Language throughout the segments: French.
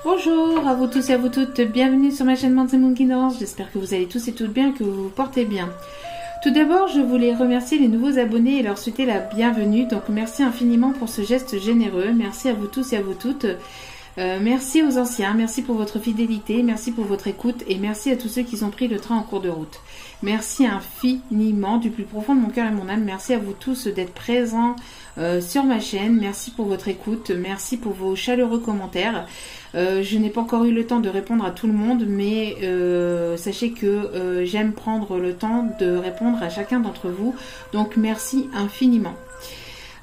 Bonjour à vous tous et à vous toutes, bienvenue sur ma chaîne Mandy Moon Guidance. J'espère que vous allez tous et toutes bien, que vous vous portez bien. Tout d'abord, je voulais remercier les nouveaux abonnés et leur souhaiter la bienvenue. Donc merci infiniment pour ce geste généreux. Merci à vous tous et à vous toutes. Merci aux anciens, merci pour votre fidélité, merci pour votre écoute et merci à tous ceux qui ont pris le train en cours de route. Merci infiniment du plus profond de mon cœur et mon âme. Merci à vous tous d'être présents sur ma chaîne. Merci pour votre écoute, merci pour vos chaleureux commentaires. Je n'ai pas encore eu le temps de répondre à tout le monde, mais sachez que j'aime prendre le temps de répondre à chacun d'entre vous. Donc merci infiniment.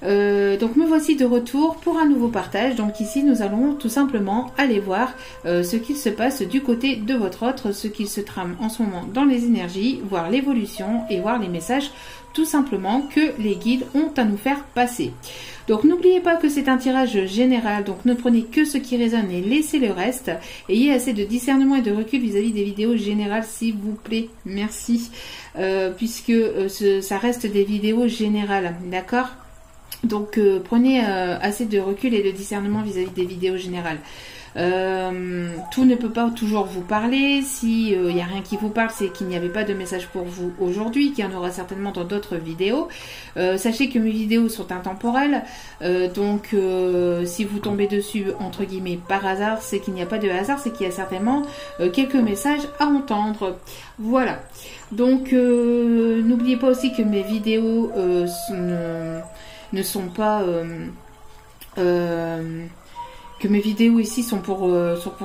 Donc me voici de retour pour un nouveau partage. Donc ici nous allons tout simplement aller voir ce qu'il se passe du côté de votre autre, ce qu'il se trame en ce moment dans les énergies, voir l'évolution et voir les messages tout simplement que les guides ont à nous faire passer. Donc n'oubliez pas que c'est un tirage général, donc ne prenez que ce qui résonne et laissez le reste. Ayez assez de discernement et de recul vis-à-vis des vidéos générales s'il vous plaît, merci, puisque ça reste des vidéos générales, d'accord? Donc prenez assez de recul et de discernement vis-à-vis des vidéos générales. Tout ne peut pas toujours vous parler. Si il n'y a rien qui vous parle, c'est qu'il n'y avait pas de message pour vous aujourd'hui, qu'il y en aura certainement dans d'autres vidéos. Sachez que mes vidéos sont intemporelles, donc si vous tombez dessus entre guillemets par hasard, c'est qu'il n'y a pas de hasard, c'est qu'il y a certainement quelques messages à entendre. Voilà. Donc n'oubliez pas aussi que mes vidéos ne sont pas que mes vidéos ici sont pour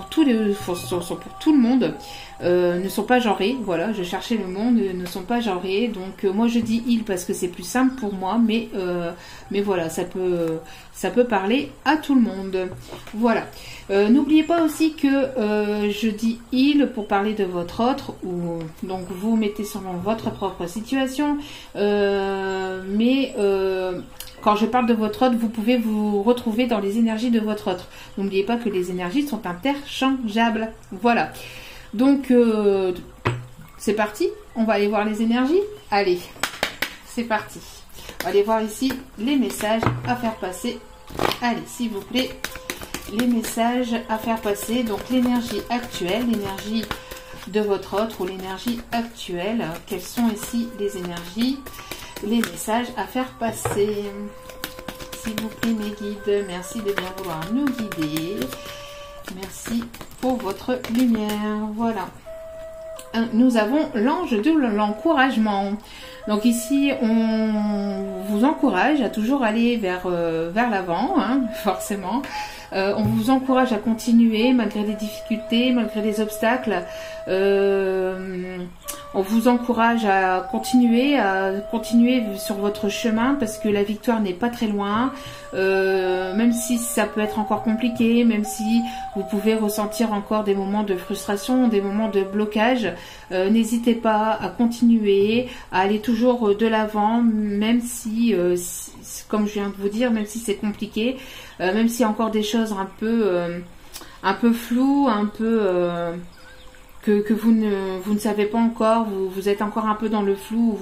tout le monde, ne sont pas genrées. Voilà, je cherchais le mot, ne sont pas genrées. Donc moi je dis il parce que c'est plus simple pour moi, mais voilà, ça peut parler à tout le monde. Voilà. N'oubliez pas aussi que je dis il pour parler de votre autre, ou donc vous mettez selon votre propre situation, quand je parle de votre autre, vous pouvez vous retrouver dans les énergies de votre autre. N'oubliez pas que les énergies sont interchangeables. Voilà. Donc, c'est parti. On va aller voir les énergies. Allez, c'est parti. On va aller voir ici les messages à faire passer. Allez, s'il vous plaît, les messages à faire passer. Donc, l'énergie actuelle, l'énergie de votre autre ou l'énergie actuelle. Quelles sont ici les énergies ? Les messages à faire passer. S'il vous plaît mes guides, merci de bien vouloir nous guider. Merci pour votre lumière. Voilà. Nous avons l'ange de l'encouragement. Donc ici, on vous encourage à toujours aller vers l'avant, hein, forcément. On vous encourage à continuer malgré les difficultés, malgré les obstacles. On vous encourage à continuer sur votre chemin parce que la victoire n'est pas très loin. Même si ça peut être encore compliqué, même si vous pouvez ressentir encore des moments de frustration, des moments de blocage, n'hésitez pas à continuer, à aller toujours de l'avant, même si, comme je viens de vous dire, même si c'est compliqué, même s'il y a encore des choses un peu floues, un peu que vous ne savez pas encore, vous êtes encore un peu dans le flou,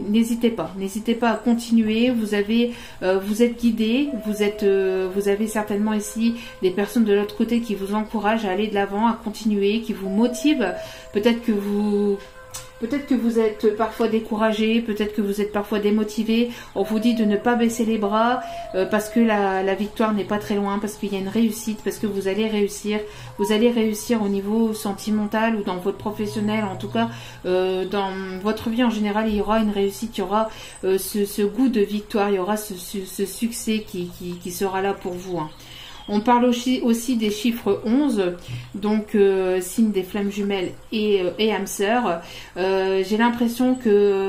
n'hésitez pas à continuer. Vous êtes guidé, vous avez certainement ici des personnes de l'autre côté qui vous encouragent à aller de l'avant, à continuer, qui vous motivent. Peut-être que vous êtes parfois découragé, peut-être que vous êtes parfois démotivé. On vous dit de ne pas baisser les bras parce que la victoire n'est pas très loin, parce qu'il y a une réussite, parce que vous allez réussir. Vous allez réussir au niveau sentimental ou dans votre professionnel, en tout cas dans votre vie en général, il y aura une réussite, il y aura ce goût de victoire, il y aura ce succès qui sera là pour vous, hein. On parle aussi des chiffres 11, donc signe des flammes jumelles et âme sœur. J'ai l'impression que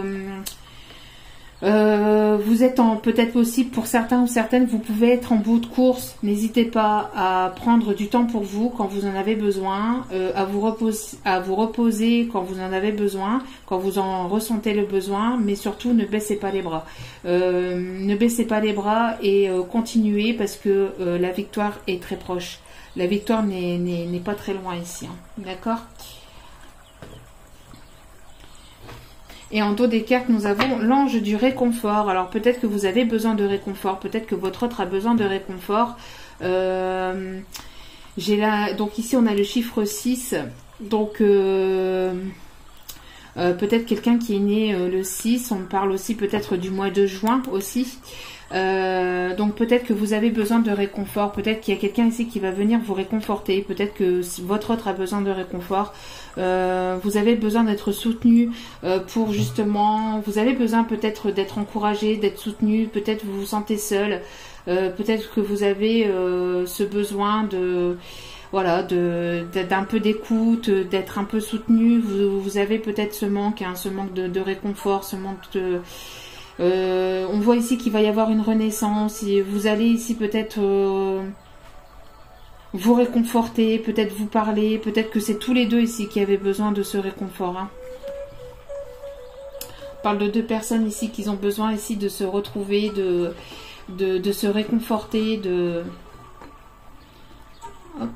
vous êtes peut-être aussi, pour certains ou certaines, vous pouvez être en bout de course. N'hésitez pas à prendre du temps pour vous quand vous en avez besoin, à vous reposer quand vous en avez besoin, quand vous en ressentez le besoin, mais surtout ne baissez pas les bras. Ne baissez pas les bras et continuez parce que la victoire est très proche. La victoire n'est pas très loin ici, hein. D'accord ? Et en dos des cartes, nous avons l'ange du réconfort. Alors peut-être que vous avez besoin de réconfort, peut-être que votre autre a besoin de réconfort. J'ai là, donc ici on a le chiffre 6, donc peut-être quelqu'un qui est né le 6, on parle aussi peut-être du mois de juin aussi. Donc peut-être que vous avez besoin de réconfort, peut-être qu'il y a quelqu'un ici qui va venir vous réconforter, peut-être que votre autre a besoin de réconfort, vous avez besoin d'être soutenu pour justement, vous avez besoin peut-être d'être encouragé, d'être soutenu, peut-être vous vous sentez seul, peut-être que vous avez ce besoin de... Voilà, d'un peu d'écoute, d'être un peu soutenu. Vous avez peut-être ce manque, hein, ce manque de réconfort, ce manque de... on voit ici qu'il va y avoir une renaissance. Et vous allez ici peut-être vous réconforter, peut-être vous parler. Peut-être que c'est tous les deux ici qui avaient besoin de ce réconfort. Hein. On parle de deux personnes ici qui ont besoin ici de se retrouver, de se réconforter, de... Hop.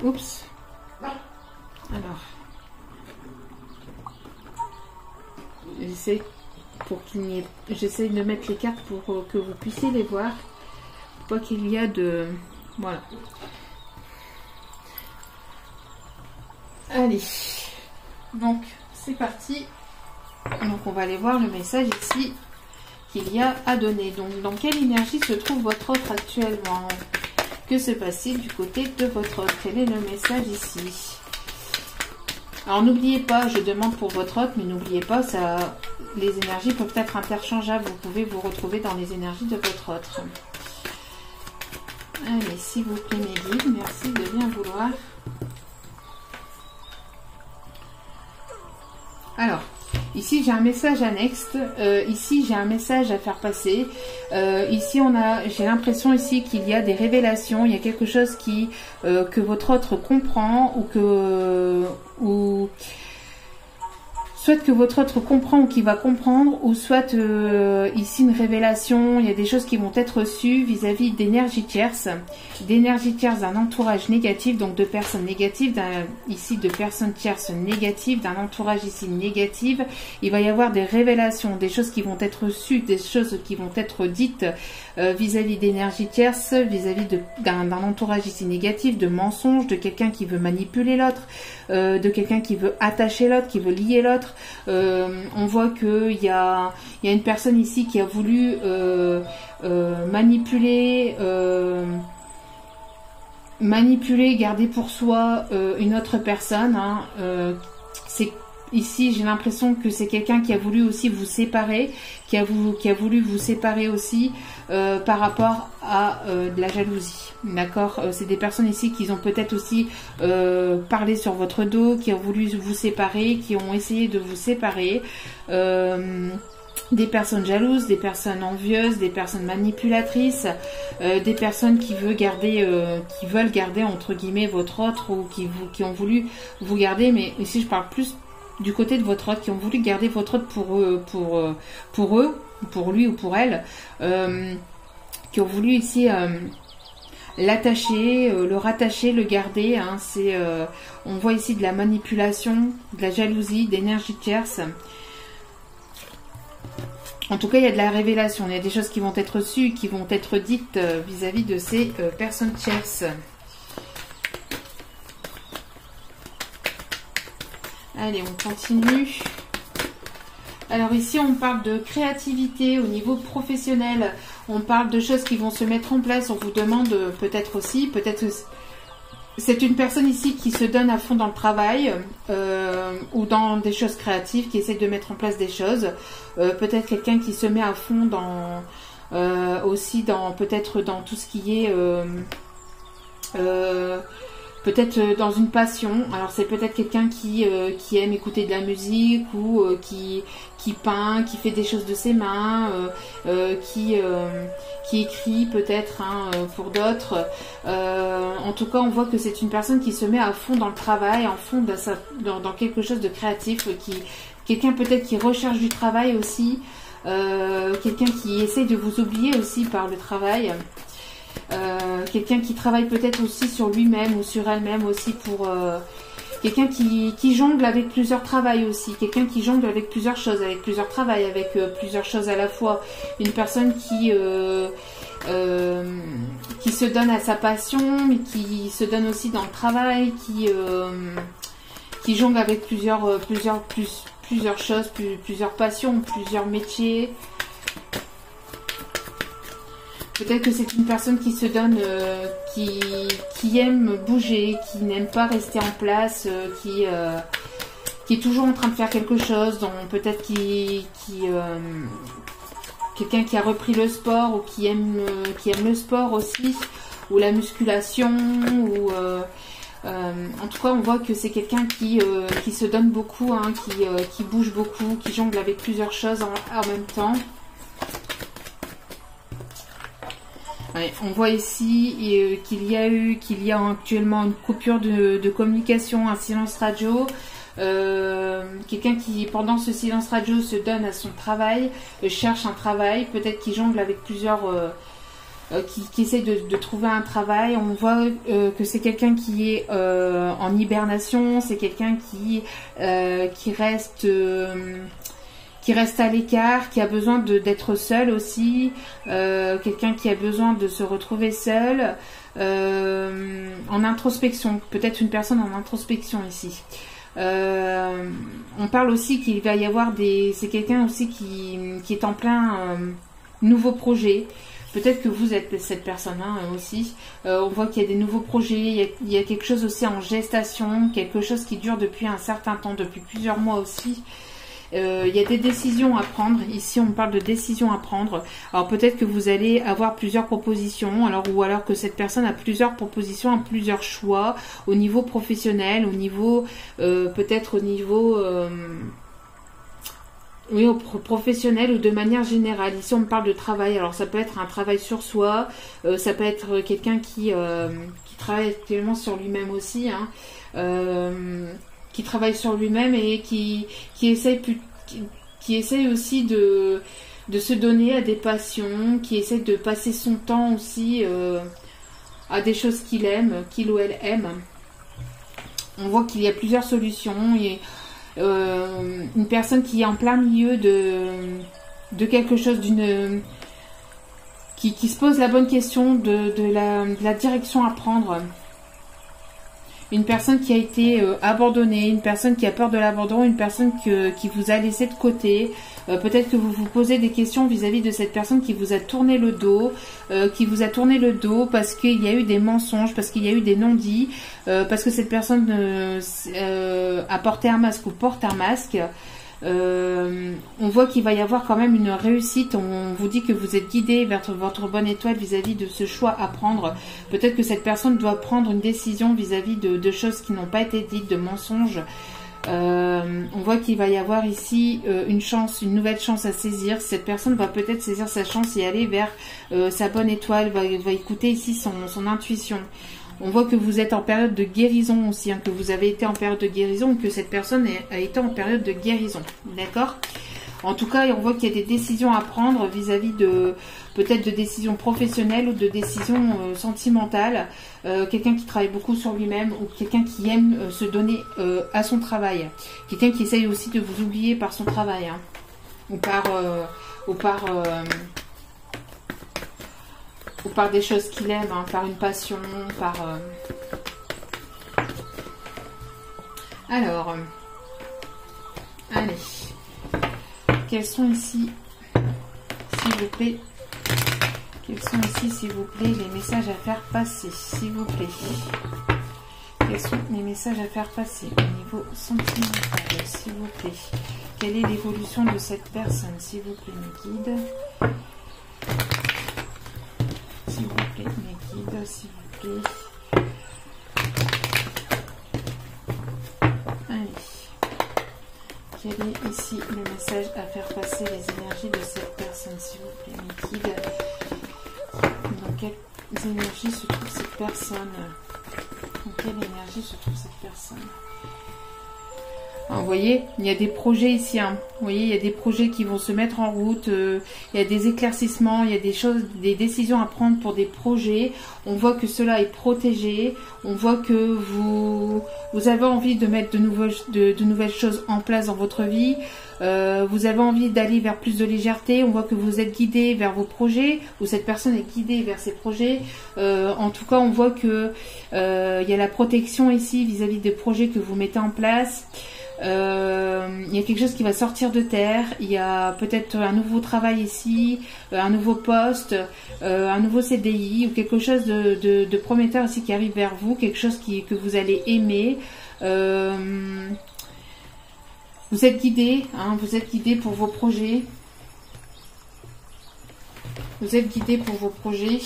Oups. Alors. J'essaie de mettre les cartes pour que vous puissiez les voir. Quoi qu'il y a de... Voilà. Allez. Donc, c'est parti. Donc, on va aller voir le message ici qu'il y a à donner. Donc, dans quelle énergie se trouve votre autre actuellement? Que se passe-t-il du côté de votre autre? Quel est le message ici? Alors n'oubliez pas, je demande pour votre autre, mais n'oubliez pas, ça, les énergies peuvent être interchangeables. Vous pouvez vous retrouver dans les énergies de votre autre. Allez, s'il vous plaît mes guides, merci de bien vouloir. Alors, ici j'ai un message annexe, ici j'ai un message à faire passer, ici j'ai l'impression ici qu'il y a des révélations, il y a quelque chose que votre autre comprend soit que votre autre comprend ou qui va comprendre, ou soit ici une révélation, il y a des choses qui vont être reçues vis-à-vis d'énergie tierce d'un entourage négatif, donc de personnes négatives, ici de personnes tierces négatives, d'un entourage ici négatif. Il va y avoir des révélations, des choses qui vont être reçues, des choses qui vont être dites vis-à-vis d'énergie tierce, vis-à-vis d'un entourage ici négatif, de mensonges, de quelqu'un qui veut manipuler l'autre, de quelqu'un qui veut attacher l'autre, qui veut lier l'autre. On voit qu'il y a une personne ici qui a voulu manipuler, garder pour soi une autre personne. Hein. Ici, j'ai l'impression que c'est quelqu'un qui a voulu aussi vous séparer, qui a voulu vous séparer aussi par rapport à de la jalousie. D'accord? C'est des personnes ici qui ont peut-être aussi parlé sur votre dos, qui ont voulu vous séparer, qui ont essayé de vous séparer. Des personnes jalouses, des personnes envieuses, des personnes manipulatrices, des personnes qui veulent garder entre guillemets votre autre, ou qui ont voulu vous garder. Mais ici, je parle plus du côté de votre autre, qui ont voulu garder votre autre pour eux, pour lui ou pour elle, qui ont voulu ici l'attacher, le rattacher, le garder. Hein. On voit ici de la manipulation, de la jalousie, d'énergie tierce. En tout cas, il y a de la révélation, il y a des choses qui vont être reçues, qui vont être dites vis-à-vis de ces personnes tierces. Allez, on continue. Alors ici, on parle de créativité au niveau professionnel. On parle de choses qui vont se mettre en place. On vous demande peut-être c'est une personne ici qui se donne à fond dans le travail ou dans des choses créatives, qui essaie de mettre en place des choses. Peut-être quelqu'un qui se met à fond peut-être dans tout ce qui est peut-être dans une passion. Alors c'est peut-être quelqu'un qui aime écouter de la musique, ou qui peint, qui fait des choses de ses mains, qui écrit peut-être, hein, pour d'autres. En tout cas, on voit que c'est une personne qui se met à fond dans le travail, en fond dans quelque chose de créatif, quelqu'un peut-être qui recherche du travail aussi, quelqu'un qui essaye de vous oublier aussi par le travail. Quelqu'un qui travaille peut-être aussi sur lui-même ou sur elle-même aussi, pour quelqu'un qui jongle avec plusieurs travails aussi, quelqu'un qui jongle avec plusieurs choses, avec plusieurs travails, avec plusieurs choses à la fois, une personne qui qui se donne à sa passion, mais qui se donne aussi dans le travail, qui jongle avec plusieurs choses, plusieurs passions, plusieurs métiers. Peut-être que c'est une personne qui se donne, qui aime bouger, qui n'aime pas rester en place, qui est toujours en train de faire quelque chose, donc peut-être quelqu'un qui a repris le sport ou qui aime le sport aussi, ou la musculation, ou en tout cas on voit que c'est quelqu'un qui se donne beaucoup, hein, qui bouge beaucoup, qui jongle avec plusieurs choses en même temps. Ouais, on voit ici qu'il y a actuellement une coupure de communication, un silence radio. Quelqu'un qui, pendant ce silence radio, se donne à son travail, cherche un travail, peut-être qu'il jongle avec plusieurs, qui essaye de trouver un travail. On voit que c'est quelqu'un qui est en hibernation, c'est quelqu'un qui reste à l'écart, qui a besoin d'être seul aussi, quelqu'un qui a besoin de se retrouver seul, en introspection, peut-être une personne en introspection ici. On parle aussi qu'il va y avoir c'est quelqu'un aussi qui est en plein nouveau projet. Peut-être que vous êtes cette personne aussi. On voit qu'il y a des nouveaux projets, il y a quelque chose aussi en gestation, quelque chose qui dure depuis un certain temps, depuis plusieurs mois aussi. Il y a des décisions à prendre. Ici, on parle de décisions à prendre. Alors, peut-être que vous allez avoir plusieurs propositions, ou alors que cette personne a plusieurs propositions, a plusieurs choix au niveau professionnel, au niveau, peut-être au niveau, oui, professionnel ou de manière générale. Ici, on me parle de travail. Alors, ça peut être un travail sur soi, ça peut être quelqu'un qui travaille actuellement sur lui-même aussi, hein. Qui travaille sur lui-même et qui essaye aussi de se donner à des passions, qui essaie de passer son temps aussi à des choses qu'il aime, qu'il ou elle aime. On voit qu'il y a plusieurs solutions et une personne qui est en plein milieu de quelque chose, qui se pose la bonne question de la direction à prendre. Une personne qui a été abandonnée, une personne qui a peur de l'abandon, une personne qui vous a laissé de côté. Peut-être que vous vous posez des questions vis-à-vis de cette personne qui vous a tourné le dos, parce qu'il y a eu des mensonges, parce qu'il y a eu des non-dits, parce que cette personne a porté un masque ou porte un masque. On voit qu'il va y avoir quand même une réussite. On vous dit que vous êtes guidé vers votre bonne étoile vis-à-vis de ce choix à prendre. Peut-être que cette personne doit prendre une décision vis-à-vis de choses qui n'ont pas été dites, de mensonges. On voit qu'il va y avoir ici une nouvelle chance à saisir. Cette personne va peut-être saisir sa chance et aller vers sa bonne étoile, va écouter ici son intuition. On voit que vous êtes en période de guérison aussi, hein, que vous avez été en période de guérison ou que cette personne a été en période de guérison. D'accord ? En tout cas, on voit qu'il y a des décisions à prendre vis-à-vis peut-être de décisions professionnelles ou de décisions sentimentales. Quelqu'un qui travaille beaucoup sur lui-même ou quelqu'un qui aime se donner à son travail. Quelqu'un qui essaye aussi de vous oublier par son travail, hein, ou par des choses qu'il aime, hein, par une passion, Alors, allez. Quels sont ici, s'il vous plaît, les messages à faire passer, s'il vous plaît. Quels sont les messages à faire passer au niveau sentimental, s'il vous plaît. Quelle est l'évolution de cette personne, s'il vous plaît, mes guides. S'il vous plaît, mes guides, s'il vous plaît. Allez. Quel est ici le message à faire passer les énergies de cette personne, s'il vous plaît, mes guides? Dans quelles énergies se trouve cette personne? Dans quelle énergie se trouve cette personne? Hein, vous voyez, il y a des projets ici. Hein. Vous voyez, il y a des projets qui vont se mettre en route. Il y a des éclaircissements, il y a des choses, des décisions à prendre pour des projets. On voit que cela est protégé. On voit que vous avez envie de mettre de nouvelles choses en place dans votre vie. Vous avez envie d'aller vers plus de légèreté. On voit que vous êtes guidé vers vos projets, ou cette personne est guidée vers ses projets. En tout cas, on voit que il y a la protection ici vis-à-vis des projets que vous mettez en place. Il y a quelque chose qui va sortir de terre. Il y a peut-être un nouveau travail ici, un nouveau poste, un nouveau CDI, ou quelque chose de prometteur ici qui arrive vers vous, quelque chose que vous allez aimer. Vous êtes guidé, hein, vous êtes guidé pour vos projets. Vous êtes guidé pour vos projets.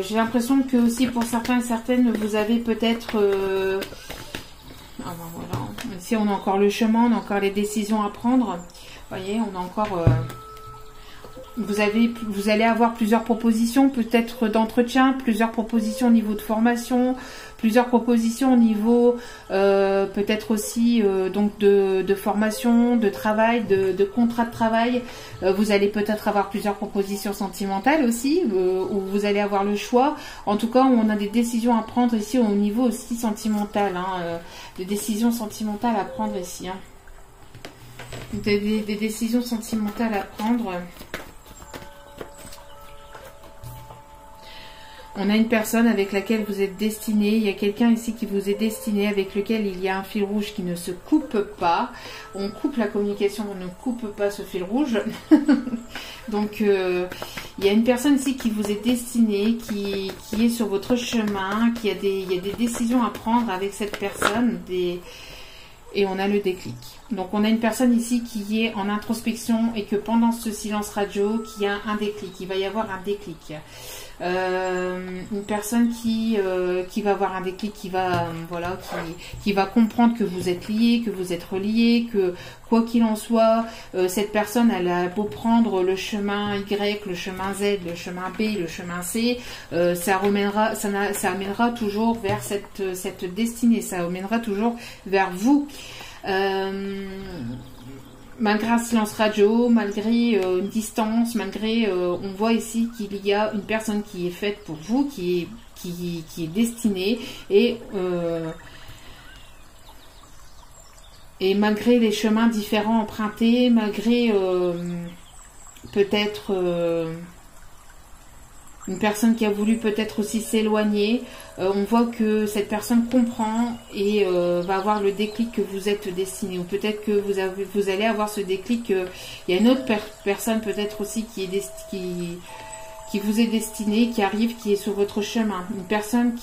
J'ai l'impression que aussi pour certains et certaines, vous avez peut-être... Ah ben voilà. Ici, on a encore le chemin, on a encore les décisions à prendre. Vous voyez, on a encore... Vous allez avoir plusieurs propositions, peut-être d'entretien, plusieurs propositions au niveau de formation, plusieurs propositions au niveau peut-être aussi donc de formation, de travail, de contrat de travail. Vous allez peut-être avoir plusieurs propositions sentimentales aussi, où vous allez avoir le choix. En tout cas, on a des décisions à prendre ici au niveau aussi sentimental, hein, des décisions sentimentales à prendre ici. Hein. Des décisions sentimentales à prendre. On a une personne avec laquelle vous êtes destiné. Il y a quelqu'un ici qui vous est destiné, avec lequel il y a un fil rouge qui ne se coupe pas. On coupe la communication, on ne coupe pas ce fil rouge. Donc, il y a une personne ici qui vous est destinée, qui est sur votre chemin, il y a des décisions à prendre avec cette personne. Et on a le déclic. Donc, on a une personne ici qui est en introspection et que pendant ce silence radio, qui a un déclic. Il va y avoir un déclic. Une personne qui va avoir un déclic, qui va qui va comprendre que vous êtes liés, que vous êtes reliés, que quoi qu'il en soit, cette personne elle a beau prendre le chemin Y, le chemin Z, le chemin B, le chemin C, ça amènera toujours vers cette destinée, ça amènera toujours vers vous. Malgré un silence radio, malgré une distance, malgré on voit ici qu'il y a une personne qui est faite pour vous, qui est destinée, et malgré les chemins différents empruntés, malgré peut-être une personne qui a voulu peut-être aussi s'éloigner, on voit que cette personne comprend et va avoir le déclic que vous êtes destiné. Ou peut-être que vous allez avoir ce déclic. Il y a une autre personne peut-être aussi qui vous est destinée, qui arrive, qui est sur votre chemin. Une personne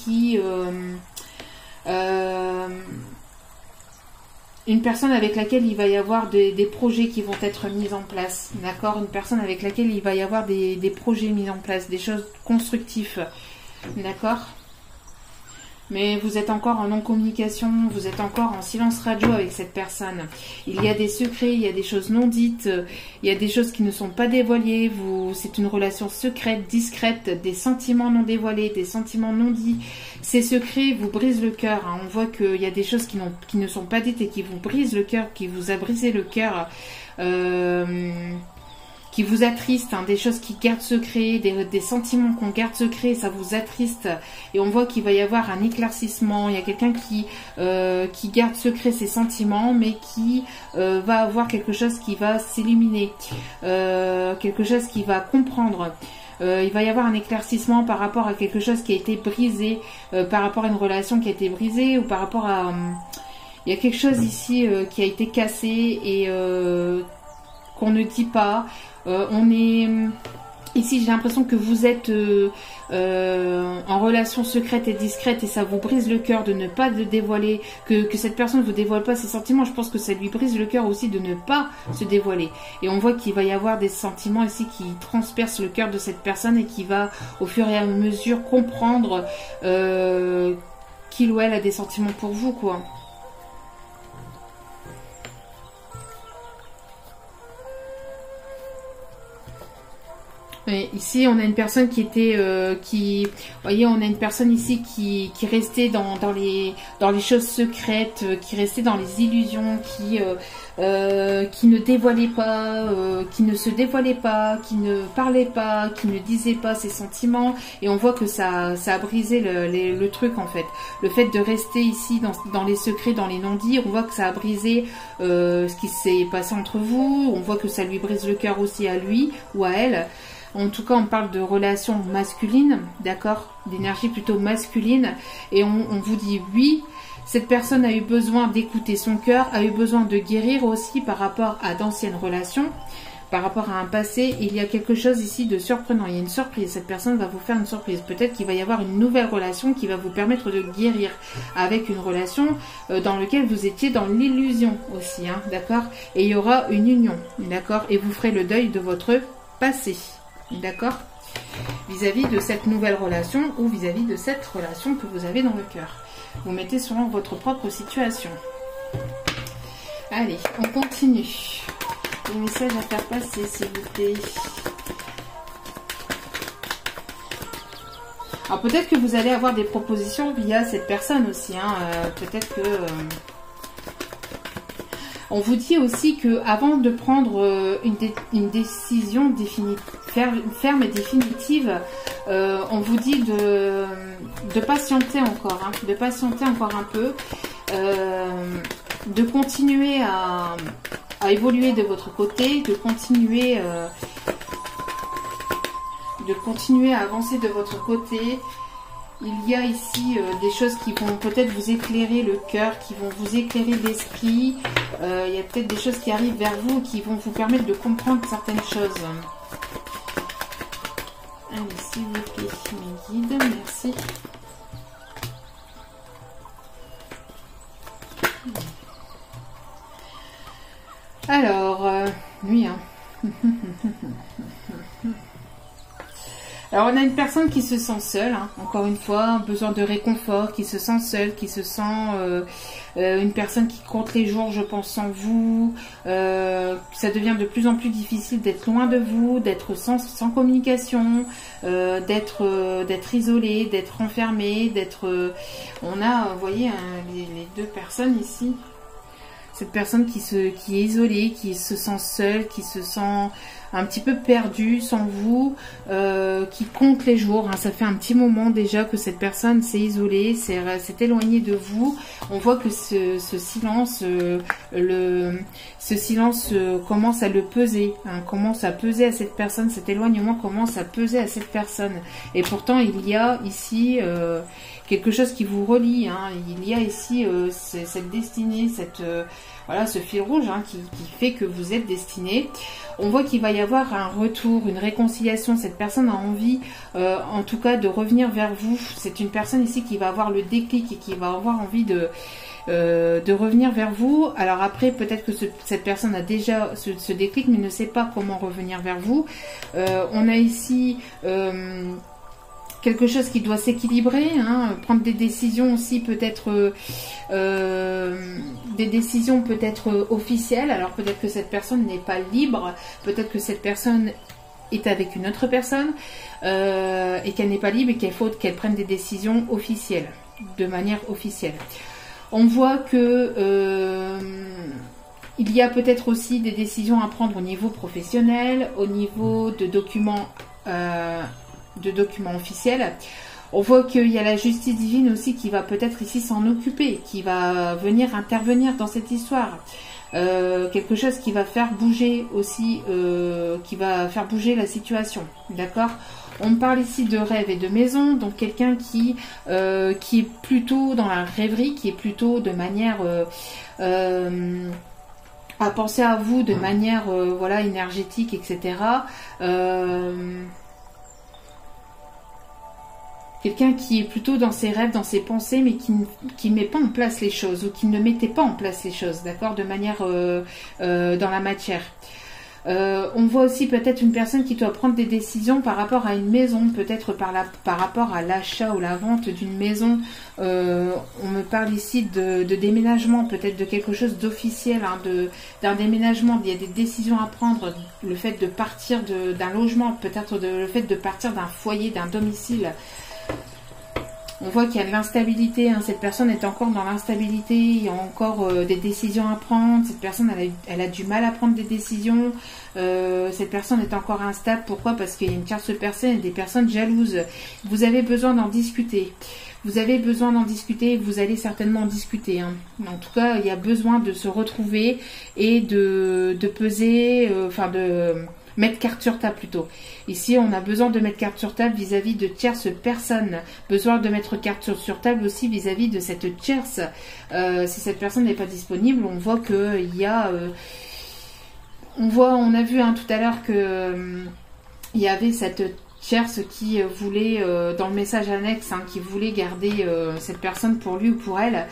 une personne avec laquelle il va y avoir des projets qui vont être mis en place, d'accord? Une personne avec laquelle il va y avoir des projets mis en place, des choses constructives, d'accord? Mais vous êtes encore en non-communication, vous êtes encore en silence radio avec cette personne. Il y a des secrets, il y a des choses non dites, il y a des choses qui ne sont pas dévoilées. C'est une relation secrète, discrète, des sentiments non dévoilés, des sentiments non dits. Ces secrets vous brisent le cœur. Hein. On voit qu'il y a des choses qui ne sont pas dites et qui vous brisent le cœur, qui vous a brisé le cœur. Qui vous attriste, hein, des choses qui gardent secret, des sentiments qu'on garde secret, ça vous attriste. Et on voit qu'il va y avoir un éclaircissement. Il y a quelqu'un qui garde secret ses sentiments, mais qui va avoir quelque chose qui va s'illuminer, quelque chose qui va comprendre. Il va y avoir un éclaircissement par rapport à quelque chose qui a été brisé, par rapport à une relation qui a été brisée, ou par rapport à... il y a quelque chose ici qui a été cassé et qu'on ne dit pas. On est ici, j'ai l'impression que vous êtes en relation secrète et discrète, et ça vous brise le cœur de ne pas le dévoiler, que cette personne ne vous dévoile pas ses sentiments. Je pense que ça lui brise le cœur aussi de ne pas se dévoiler. Et on voit qu'il va y avoir des sentiments ici qui transpercent le cœur de cette personne et qui va au fur et à mesure comprendre qu'il ou elle a des sentiments pour vous, quoi. Oui, ici on a une personne qui était, vous voyez, on a une personne ici qui restait dans les choses secrètes, qui restait dans les illusions, qui ne dévoilait pas, qui ne se dévoilait pas, qui ne parlait pas, qui ne disait pas ses sentiments, et on voit que ça a brisé le truc en fait. Le fait de rester ici dans les secrets, dans les non-dits, on voit que ça a brisé ce qui s'est passé entre vous, on voit que ça lui brise le cœur aussi à lui ou à elle. En tout cas, on parle de relations masculines, d'accord, d'énergie plutôt masculine, et on vous dit oui, cette personne a eu besoin d'écouter son cœur, a eu besoin de guérir aussi par rapport à d'anciennes relations, par rapport à un passé. Il y a quelque chose ici de surprenant, il y a une surprise, cette personne va vous faire une surprise, peut-être qu'il va y avoir une nouvelle relation qui va vous permettre de guérir avec une relation dans laquelle vous étiez dans l'illusion aussi, hein, d'accord, et il y aura une union, d'accord, et vous ferez le deuil de votre passé. D'accord, vis-à-vis de cette nouvelle relation ou vis-à-vis de cette relation que vous avez dans le cœur. Vous mettez selon votre propre situation. Allez, on continue. Les messages à faire passer, s'il vous plaît. Alors peut-être que vous allez avoir des propositions via cette personne aussi. Hein. Peut-être que... On vous dit aussi que avant de prendre une décision ferme et définitive, on vous dit de patienter encore, hein, de patienter encore un peu, de continuer à évoluer de votre côté, de continuer à avancer de votre côté. Il y a ici des choses qui vont peut-être vous éclairer le cœur, qui vont vous éclairer l'esprit. Il y a peut-être des choses qui arrivent vers vous qui vont vous permettre de comprendre certaines choses. Allez, s'il vous plaît, mes guides, merci. Alors, oui, hein. Alors, on a une personne qui se sent seule, hein, encore une fois, besoin de réconfort, qui se sent seule, qui se sent une personne qui compte les jours, je pense, sans vous. Ça devient de plus en plus difficile d'être loin de vous, d'être sans communication, d'être isolé, d'être enfermé, d'être... on a, vous voyez, hein, les deux personnes ici. Cette personne qui est isolée, qui se sent seule, qui se sent un petit peu perdue sans vous, qui compte les jours. Hein. Ça fait un petit moment déjà que cette personne s'est isolée, s'est éloignée de vous. On voit que ce silence, commence à le peser, hein, commence à peser à cette personne. Cet éloignement commence à peser à cette personne. Et pourtant, il y a ici... quelque chose qui vous relie, hein. Il y a ici cette destinée, voilà, ce fil rouge, hein, qui fait que vous êtes destiné. On voit qu'il va y avoir un retour, une réconciliation. Cette personne a envie, en tout cas, de revenir vers vous. C'est une personne ici qui va avoir le déclic et qui va avoir envie de revenir vers vous. Alors après, peut-être que cette personne a déjà ce déclic, mais ne sait pas comment revenir vers vous. On a ici... quelque chose qui doit s'équilibrer, hein, prendre des décisions aussi peut-être officielles. Alors peut-être que cette personne n'est pas libre, peut-être que cette personne est avec une autre personne et qu'elle n'est pas libre et qu'il faut qu'elle prenne des décisions officielles, de manière officielle. On voit que il y a peut-être aussi des décisions à prendre au niveau professionnel, au niveau de documents officiels. On voit qu'il y a la justice divine aussi qui va peut-être ici s'en occuper, qui va venir intervenir dans cette histoire. Quelque chose qui va faire bouger aussi, qui va faire bouger la situation. D'accord ? On parle ici de rêve et de maison, donc quelqu'un qui est plutôt dans la rêverie, qui est plutôt de manière... à penser à vous de manière voilà, énergétique, etc. Quelqu'un qui est plutôt dans ses rêves, dans ses pensées, mais qui ne met pas en place les choses, ou qui ne mettait pas en place les choses, d'accord, de manière dans la matière. On voit aussi peut-être une personne qui doit prendre des décisions par rapport à une maison, peut-être par rapport à l'achat ou la vente d'une maison. On me parle ici de déménagement, peut-être de quelque chose d'officiel, hein, d'un déménagement. Il y a des décisions à prendre, le fait de partir d'un logement, peut-être le fait de partir d'un foyer, d'un domicile. On voit qu'il y a de l'instabilité, hein. Cette personne est encore dans l'instabilité, il y a encore des décisions à prendre, cette personne elle a du mal à prendre des décisions, cette personne est encore instable. Pourquoi? Parce qu'il y a une tierce personne et des personnes jalouses. Vous avez besoin d'en discuter. Vous avez besoin d'en discuter, vous allez certainement en discuter, hein. En tout cas, il y a besoin de se retrouver et de peser, de mettre carte sur table plutôt. Ici, on a besoin de mettre carte sur table vis-à-vis de tierces personnes. Besoin de mettre carte sur table aussi vis-à-vis de cette tierce. Si cette personne n'est pas disponible, on voit qu'il y a... on a vu, hein, tout à l'heure que il y avait cette tierce qui voulait, dans le message annexe, hein, qui voulait garder cette personne pour lui ou pour elle.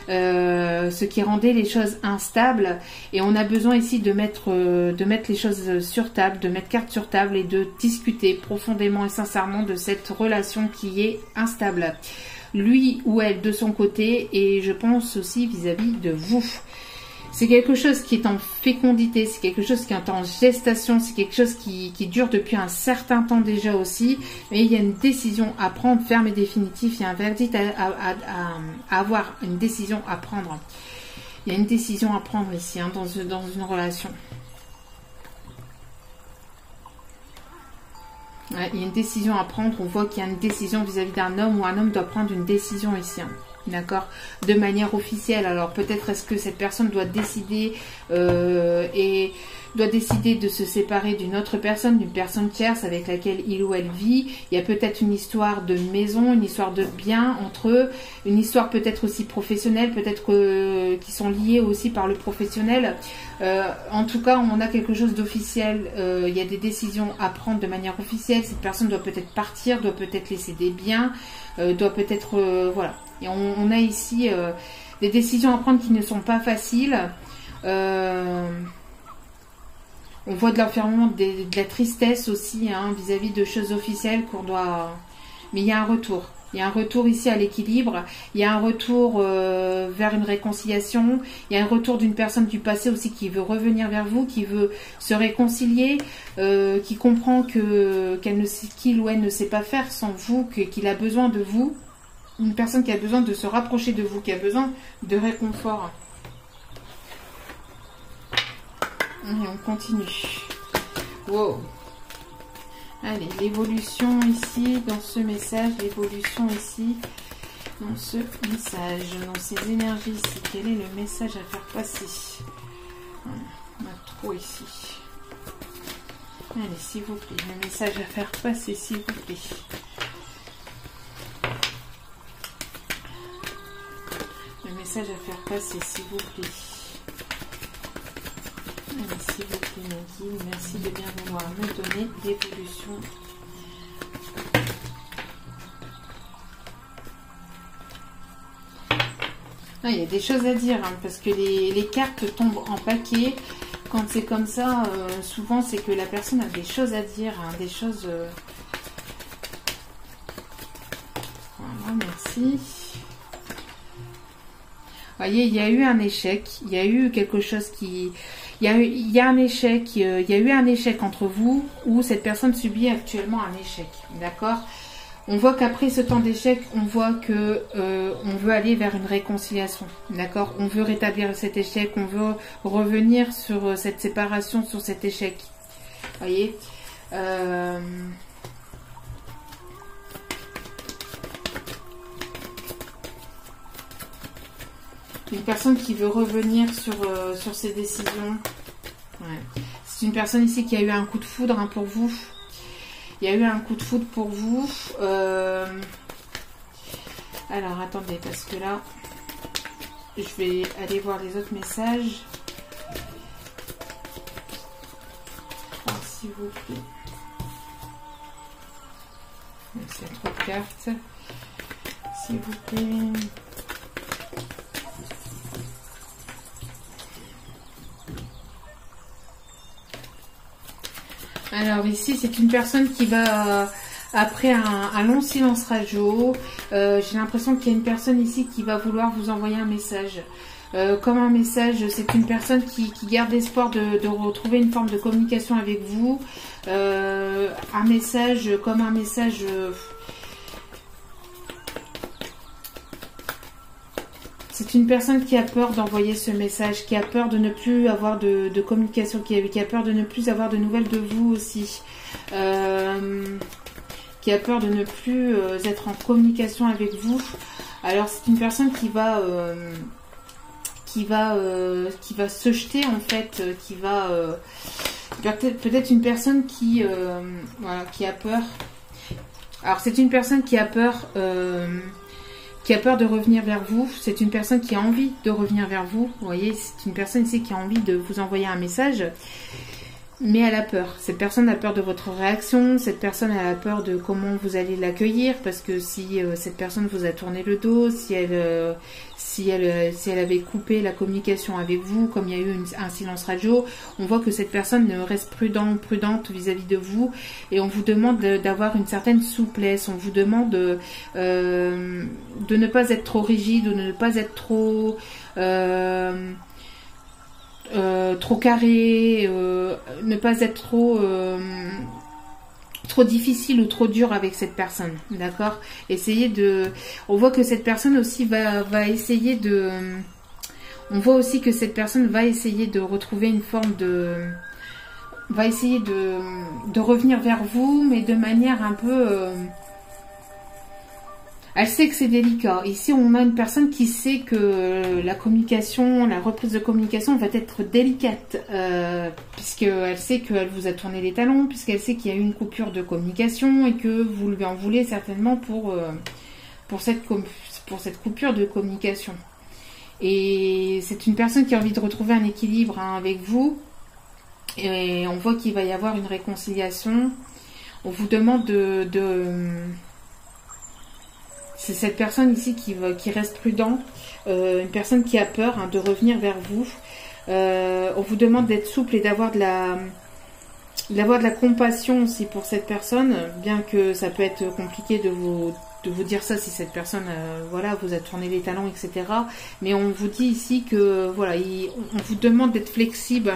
Ce qui rendait les choses instables, et on a besoin ici de mettre les choses sur table, de mettre carte sur table et de discuter profondément et sincèrement de cette relation qui est instable, lui ou elle de son côté, et je pense aussi vis-à-vis de vous. C'est quelque chose qui est en fécondité, c'est quelque chose qui est en gestation, c'est quelque chose qui dure depuis un certain temps déjà aussi, mais il y a une décision à prendre, ferme et définitive, il y a un verdict à avoir, une décision à prendre. Il y a une décision à prendre ici, hein, dans une relation. Ouais, il y a une décision à prendre, on voit qu'il y a une décision vis-à-vis d'un homme, ou un homme doit prendre une décision ici, hein. D'accord, de manière officielle. Alors peut-être est-ce que cette personne doit décider de se séparer d'une autre personne, d'une personne tierce avec laquelle il ou elle vit. Il y a peut-être une histoire de maison, une histoire de bien entre eux, une histoire peut-être aussi professionnelle, peut-être qui sont liés aussi par le professionnel. En tout cas, on a quelque chose d'officiel. Il y a des décisions à prendre de manière officielle. Cette personne doit peut-être partir, doit peut-être laisser des biens, doit peut-être voilà. Et on a ici des décisions à prendre qui ne sont pas faciles. On voit de l'enfermement, de la tristesse aussi, hein, vis-à-vis de choses officielles qu'on doit... Mais il y a un retour. Il y a un retour ici à l'équilibre. Il y a un retour vers une réconciliation. Il y a un retour d'une personne du passé aussi qui veut revenir vers vous, qui veut se réconcilier, qui comprend qu'il ou elle ne sait pas faire sans vous, qu'il a besoin de vous. Une personne qui a besoin de se rapprocher de vous, qui a besoin de réconfort. Et on continue. Wow. Allez, l'évolution ici, dans ce message, l'évolution ici, dans ce message, dans ces énergies ici. Quel est le message à faire passer? On a trop ici. Allez, s'il vous plaît, le message à faire passer, s'il vous plaît. Le message à faire passer, s'il vous plaît. Allez, s'il vous plaît, mes guides, merci de bien vouloir me donner l'évolution. Ah, il y a des choses à dire, hein, parce que les cartes tombent en paquet. Quand c'est comme ça, souvent c'est que la personne a des choses à dire, hein, des choses... Voilà, merci. Vous voyez, il y a eu un échec, il y a eu quelque chose qui... Il y a un échec, il y a eu un échec entre vous, où cette personne subit actuellement un échec, d'accord? On voit qu'après ce temps d'échec, on voit que on veut aller vers une réconciliation, d'accord? On veut rétablir cet échec, on veut revenir sur cette séparation, sur cet échec. Vous voyez, une personne qui veut revenir sur ses décisions. Ouais. C'est une personne ici qui a eu un coup de foudre, hein, pour vous. Il y a eu un coup de foudre pour vous. Alors, attendez, parce que là, je vais aller voir les autres messages. S'il vous plaît. C'est trop de cartes. S'il vous plaît. Alors ici, c'est une personne qui va, après un long silence radio, j'ai l'impression qu'il y a une personne ici qui va vouloir vous envoyer un message. Comme un message, c'est une personne qui garde l'espoir de retrouver une forme de communication avec vous. Un message, comme un message... c'est une personne qui a peur d'envoyer ce message, qui a peur de ne plus avoir de communication, qui a peur de ne plus avoir de nouvelles de vous aussi. Qui a peur de ne plus être en communication avec vous. Alors c'est une personne qui va se jeter en fait, peut-être une personne qui voilà, qui a peur. Alors c'est une personne qui a peur de revenir vers vous. C'est une personne qui a envie de revenir vers vous. Vous voyez, c'est une personne ici qui a envie de vous envoyer un message. Mais elle a peur. Cette personne a peur de votre réaction. Cette personne a peur de comment vous allez l'accueillir. Parce que si cette personne vous a tourné le dos, si elle avait coupé la communication avec vous, comme il y a eu un silence radio, on voit que cette personne reste prudente vis-à-vis de vous. Et on vous demande d'avoir une certaine souplesse. On vous demande de ne pas être trop rigide, de ne pas être trop carré, ne pas être trop difficile ou trop dur avec cette personne, d'accord? Essayez de... On voit que cette personne aussi va essayer de... On voit aussi que cette personne va essayer de retrouver une forme de... Va essayer de revenir vers vous, mais de manière un peu... Elle sait que c'est délicat. Ici, on a une personne qui sait que la communication, la reprise de communication va être délicate. Puisqu'elle sait qu'elle vous a tourné les talons, puisqu'elle sait qu'il y a eu une coupure de communication et que vous lui en voulez certainement pour cette coupure de communication. Et c'est une personne qui a envie de retrouver un équilibre avec vous. Et on voit qu'il va y avoir une réconciliation. On vous demande c'est cette personne ici qui reste prudent, une personne qui a peur de revenir vers vous. On vous demande d'être souple et d'avoir de la compassion aussi pour cette personne, bien que ça peut être compliqué de vous dire ça si cette personne voilà, vous a tourné les talons, etc. Mais on vous dit ici que voilà, on vous demande d'être flexible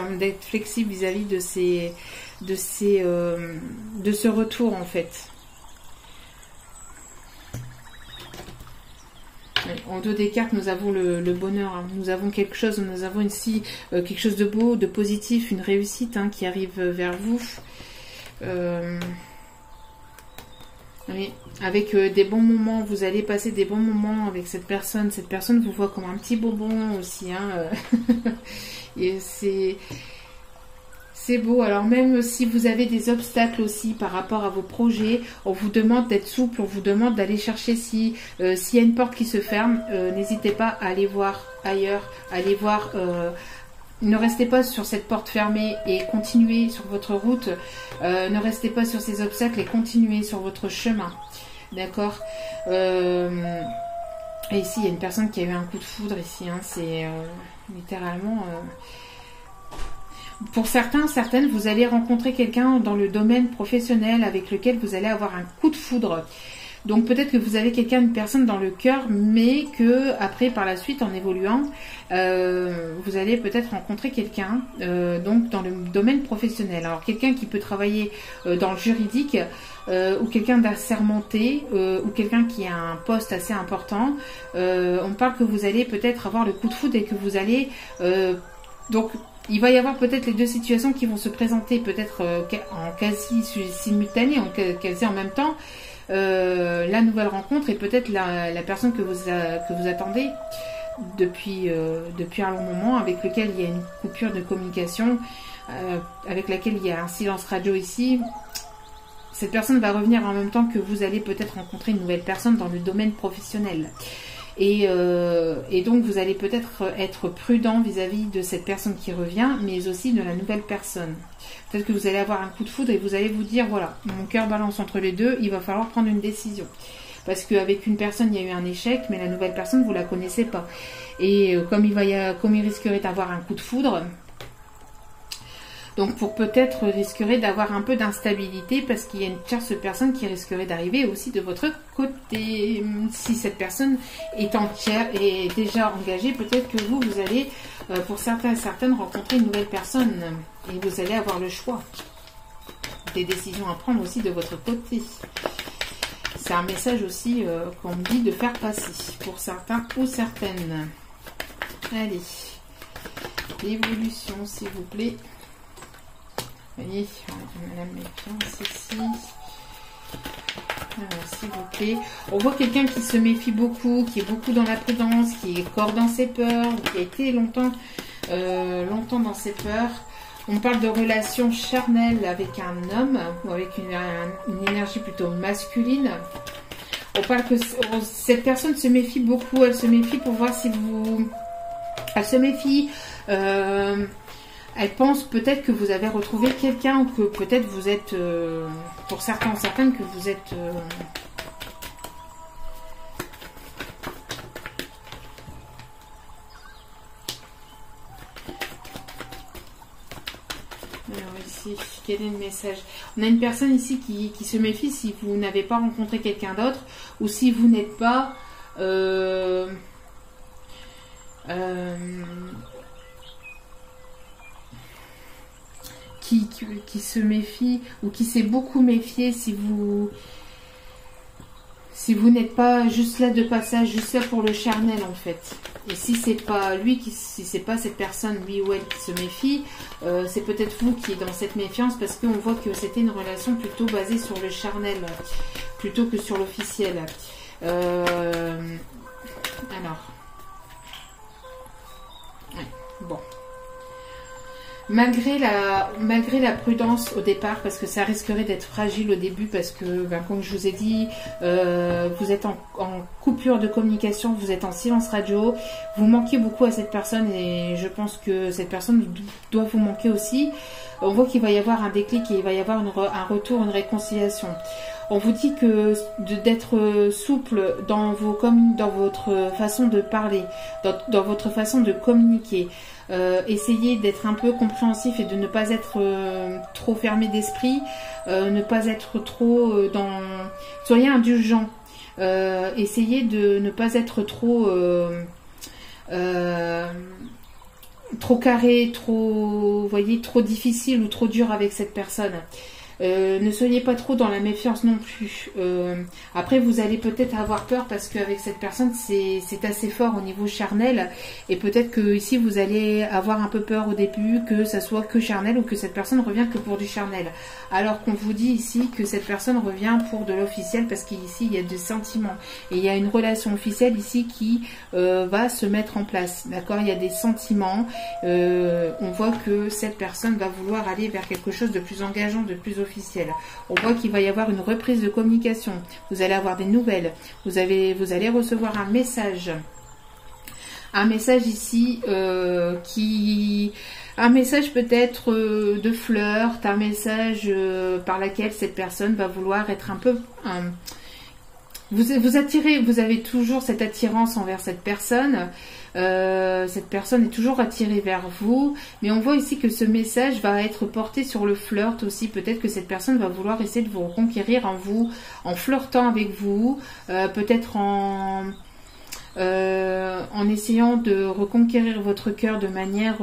vis-à-vis de ce retour en fait. En dos des cartes, nous avons le bonheur, nous avons quelque chose, nous avons ici quelque chose de beau, de positif, une réussite qui arrive vers vous. Oui, avec des bons moments, vous allez passer des bons moments avec cette personne. Cette personne vous voit comme un petit bonbon aussi. Et c'est beau. Alors même si vous avez des obstacles aussi par rapport à vos projets, on vous demande d'être souple, on vous demande d'aller chercher s'il y a une porte qui se ferme, n'hésitez pas à aller voir ailleurs, allez voir, ne restez pas sur cette porte fermée et continuez sur votre route, ne restez pas sur ces obstacles et continuez sur votre chemin, d'accord? Et ici il y a une personne qui a eu un coup de foudre ici, c'est littéralement... Pour certaines, vous allez rencontrer quelqu'un dans le domaine professionnel avec lequel vous allez avoir un coup de foudre. Donc peut-être que vous avez une personne dans le cœur, mais que après, par la suite, en évoluant, vous allez peut-être rencontrer quelqu'un donc dans le domaine professionnel. Alors quelqu'un qui peut travailler dans le juridique, ou quelqu'un d'assermenté, ou quelqu'un qui a un poste assez important. On parle que vous allez peut-être avoir le coup de foudre et que vous allez... donc il va y avoir peut-être les deux situations qui vont se présenter peut-être en quasi simultané, en quasi en même temps. La nouvelle rencontre et peut-être la personne que vous attendez depuis un long moment, avec lequel il y a une coupure de communication, avec laquelle il y a un silence radio ici. Cette personne va revenir en même temps que vous allez peut-être rencontrer une nouvelle personne dans le domaine professionnel. Et donc vous allez peut-être être prudent vis-à-vis de cette personne qui revient, mais aussi de la nouvelle personne. Peut-être que vous allez avoir un coup de foudre et vous allez vous dire, voilà, mon cœur balance entre les deux, il va falloir prendre une décision. Parce qu'avec une personne, il y a eu un échec, mais la nouvelle personne, vous ne la connaissez pas. Et comme il risquerait d'avoir un coup de foudre, Donc pour peut-être risquerait d'avoir un peu d'instabilité parce qu'il y a une tierce personne qui risquerait d'arriver aussi de votre côté. Si cette personne est entière et déjà engagée, peut-être que vous allez, pour certains et certaines, rencontrer une nouvelle personne et vous allez avoir le choix. Des décisions à prendre aussi de votre côté. C'est un message aussi qu'on me dit de faire passer pour certains ou certaines. Allez, l'évolution s'il vous plaît. Vous voyez, on a la méfiance ici. Alors, s'il vous plaît. On voit quelqu'un qui se méfie beaucoup, qui est beaucoup dans la prudence, qui est encore dans ses peurs, qui a été longtemps dans ses peurs. On parle de relations charnelles avec un homme ou avec une énergie plutôt masculine. On parle que cette personne se méfie beaucoup. Elle se méfie pour voir si vous... Elle se méfie. Elle pense peut-être que vous avez retrouvé quelqu'un ou que peut-être vous êtes... pour certains ou certaines que vous êtes... Quel est le message? On a une personne ici qui se méfie si vous n'avez pas rencontré quelqu'un d'autre ou si vous n'êtes pas qui se méfie ou qui s'est beaucoup méfié si vous n'êtes pas juste là de passage, juste là pour le charnel en fait. Et si c'est pas lui, si c'est pas cette personne, lui ou elle qui se méfie, c'est peut-être vous qui êtes dans cette méfiance parce qu'on voit que c'était une relation plutôt basée sur le charnel plutôt que sur l'officiel. Alors, ouais, bon. Malgré la prudence au départ, parce que ça risquerait d'être fragile au début, parce que, comme je vous ai dit, vous êtes en coupure de communication, vous êtes en silence radio, vous manquez beaucoup à cette personne et je pense que cette personne doit vous manquer aussi. On voit qu'il va y avoir un déclic et il va y avoir un retour, une réconciliation. On vous dit que d'être souple dans votre façon de parler, dans votre façon de communiquer. Essayez d'être un peu compréhensif et de ne pas être trop fermé d'esprit, ne pas être trop soyez indulgent. Essayez de ne pas être trop carré, trop difficile ou trop dur avec cette personne. Ne soyez pas trop dans la méfiance non plus. Après, vous allez peut-être avoir peur parce qu'avec cette personne, c'est assez fort au niveau charnel. Et peut-être que ici, vous allez avoir un peu peur au début que ça soit que charnel ou que cette personne revient que pour du charnel. Alors qu'on vous dit ici que cette personne revient pour de l'officiel parce qu'ici, il y a des sentiments. Et il y a une relation officielle ici qui va se mettre en place. D'accord? Il y a des sentiments. On voit que cette personne va vouloir aller vers quelque chose de plus engageant, de plus officiel. On voit qu'il va y avoir une reprise de communication. Vous allez avoir des nouvelles. Vous allez recevoir un message. Un message ici un message peut-être de flirt, un message par laquelle cette personne va vouloir être un peu... vous attirez, vous avez toujours cette attirance envers cette personne. Cette personne est toujours attirée vers vous, mais on voit ici que ce message va être porté sur le flirt aussi. Peut-être que cette personne va vouloir essayer de vous reconquérir en flirtant avec vous, peut-être en essayant de reconquérir votre cœur de manière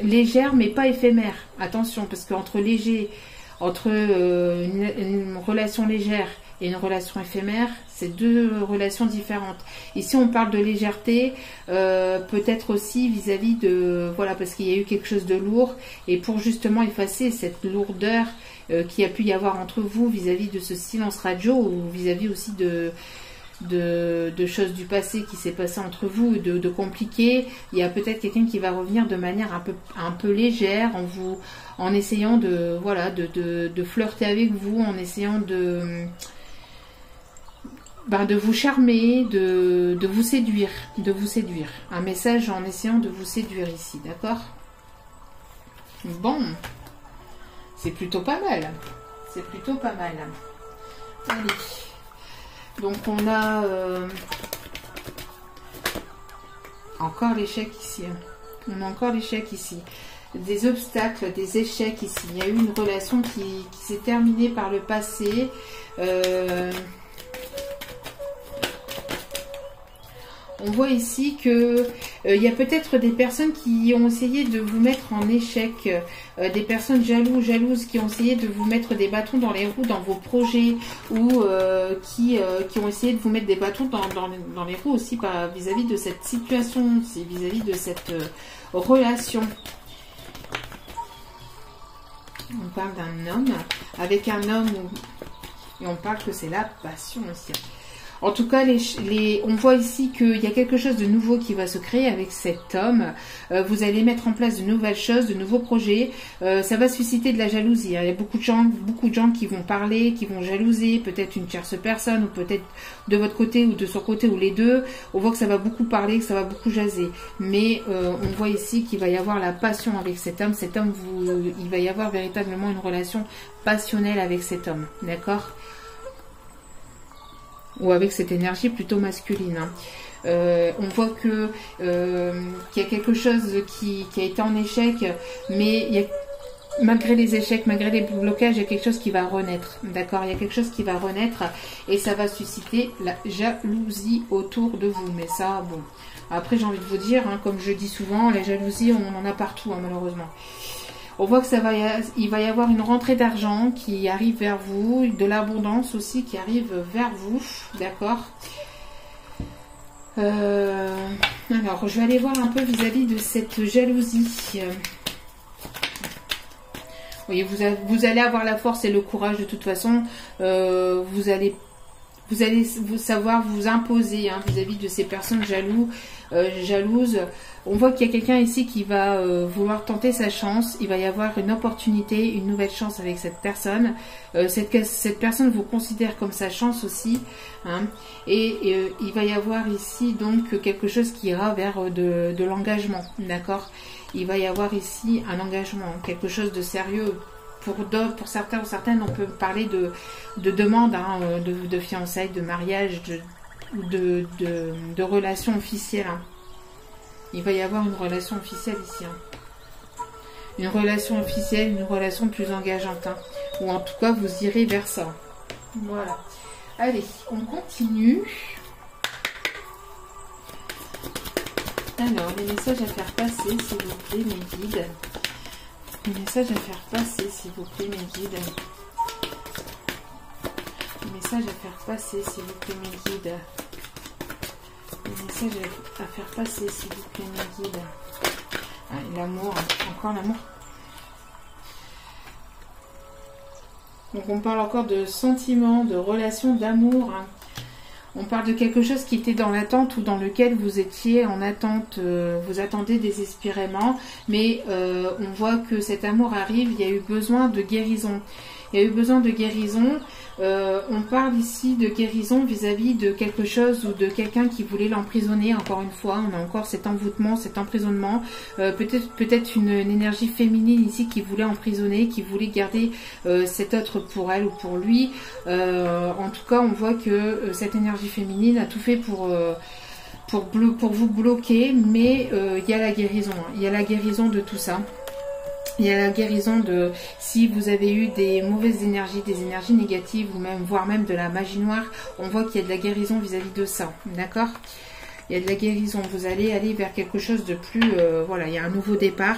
légère mais pas éphémère. Attention, parce qu'entre une relation légère et une relation éphémère, c'est deux relations différentes. Ici, on parle de légèreté, peut-être aussi vis-à-vis de... Voilà, parce qu'il y a eu quelque chose de lourd. Et pour justement effacer cette lourdeur qui a pu y avoir entre vous vis-à-vis de ce silence radio ou vis-à-vis aussi de choses du passé qui s'est passé entre vous, de compliqué, il y a peut-être quelqu'un qui va revenir de manière un peu légère en essayant de flirter avec vous, en essayant de vous charmer, de vous séduire. Un message en essayant de vous séduire ici, d'accord? Bon, c'est plutôt pas mal. Allez. Donc on a encore l'échec ici. On a encore l'échec ici. des obstacles, des échecs ici. Il y a eu une relation qui s'est terminée par le passé. On voit ici que il y a peut-être des personnes qui ont essayé de vous mettre en échec, des personnes jalouses qui ont essayé de vous mettre des bâtons dans les roues dans vos projets, ou qui ont essayé de vous mettre des bâtons dans les roues aussi vis-à-vis de cette situation, vis-à-vis de cette relation. On parle d'un homme, avec un homme, et on parle que c'est la passion aussi. En tout cas, on voit ici qu'il y a quelque chose de nouveau qui va se créer avec cet homme. Vous allez mettre en place de nouvelles choses, de nouveaux projets. Ça va susciter de la jalousie. Il y a beaucoup de gens qui vont parler, qui vont jalouser, peut-être une tierce personne, ou peut-être de votre côté ou de son côté, ou les deux. On voit que ça va beaucoup parler, que ça va beaucoup jaser. Mais on voit ici qu'il va y avoir la passion avec cet homme. Cet homme, il va y avoir véritablement une relation passionnelle avec cet homme. D'accord ? Ou avec cette énergie plutôt masculine. On voit que qu'il y a quelque chose qui a été en échec, mais malgré les échecs, malgré les blocages, il y a quelque chose qui va renaître. D'accord ? Il y a quelque chose qui va renaître et ça va susciter la jalousie autour de vous. Mais ça, bon. Après, j'ai envie de vous dire, hein, comme je dis souvent, la jalousie, on en a partout, hein, malheureusement. On voit que il va y avoir une rentrée d'argent qui arrive vers vous, de l'abondance aussi qui arrive vers vous, d'accord. Alors, je vais aller voir un peu vis-à-vis de cette jalousie. Oui, vous allez avoir la force et le courage de toute façon. Vous allez savoir vous imposer vis-à-vis de ces personnes jalouses. On voit qu'il y a quelqu'un ici qui va vouloir tenter sa chance. Il va y avoir une opportunité, une nouvelle chance avec cette personne. Cette personne vous considère comme sa chance aussi. Hein, et il va y avoir ici donc quelque chose qui ira vers de l'engagement. D'accord ? Il va y avoir ici un engagement, quelque chose de sérieux. Pour certains ou certaines, on peut parler de demande, hein, de fiançailles, de mariage, de relations officielles. Hein. Il va y avoir une relation officielle ici. Hein. Une relation officielle, une relation plus engageante. Hein. Ou en tout cas, vous irez vers ça. Voilà. Allez, on continue. Alors, les messages à faire passer, s'il vous plaît, mes guides. Les messages à faire passer, s'il vous plaît, mes guides. Les messages à faire passer, s'il vous plaît, mes guides. Les messages à faire passer, s'il vous plaît, mes guides. Ah, l'amour, encore l'amour. Donc on parle encore de sentiments, de relations, d'amour. Hein. On parle de quelque chose qui était dans l'attente ou dans lequel vous étiez en attente, vous attendez désespérément, mais on voit que cet amour arrive, il y a eu besoin de guérison. Il y a eu besoin de guérison. On parle ici de guérison vis-à-vis de quelque chose ou de quelqu'un qui voulait l'emprisonner. Encore une fois, on a encore cet envoûtement, cet emprisonnement. Peut-être une énergie féminine ici qui voulait emprisonner, qui voulait garder cet autre pour elle ou pour lui. En tout cas, on voit que cette énergie féminine a tout fait pour vous bloquer, mais il y a la guérison. Hein. Il y a la guérison de tout ça. Il y a la guérison de si vous avez eu des mauvaises énergies, des énergies négatives ou même voire même de la magie noire, on voit qu'il y a de la guérison vis-à-vis de ça, d'accord? Il y a de la guérison, vous allez aller vers quelque chose de plus, voilà, il y a un nouveau départ,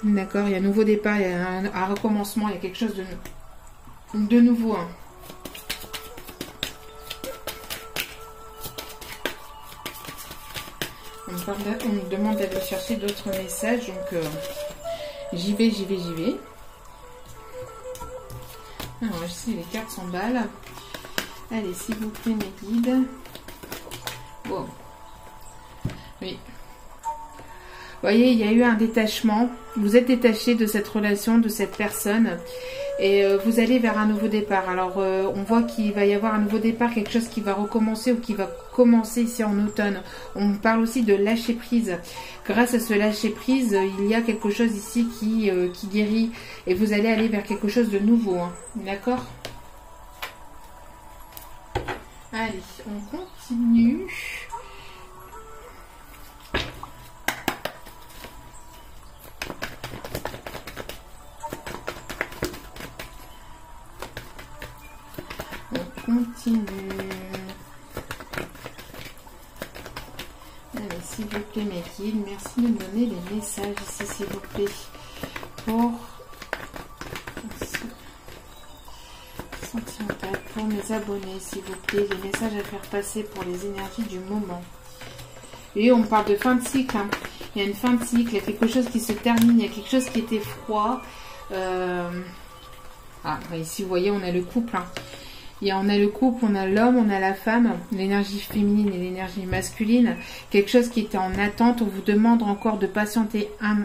d'accord? Il y a un nouveau départ, il y a un recommencement, il y a quelque chose de nouveau. Hein. On me demande d'aller chercher d'autres messages, donc... J'y vais. Alors ici les cartes s'emballent. Allez, s'il vous plaît, mes guides. Bon. Oui. Vous voyez, il y a eu un détachement. Vous êtes détaché de cette relation, de cette personne. Et vous allez vers un nouveau départ. Alors, on voit qu'il va y avoir un nouveau départ, quelque chose qui va recommencer ou qui va commencer ici en automne. On parle aussi de lâcher prise. Grâce à ce lâcher prise, il y a quelque chose ici qui guérit. Et vous allez aller vers quelque chose de nouveau. Hein. D'accord ? Allez, on continue. continue. Allez, s'il vous plaît, mes guides, merci de me donner les messages ici, s'il vous plaît, pour sentimental, pour mes abonnés, s'il vous plaît, les messages à faire passer pour les énergies du moment. Et on parle de fin de cycle, hein. Il y a une fin de cycle, il y a quelque chose qui se termine, il y a quelque chose qui était froid. Ah, ici, vous voyez, on a le couple, hein. On a le couple, on a l'homme, on a la femme, l'énergie féminine et l'énergie masculine. Quelque chose qui était en attente, on vous demande encore de patienter un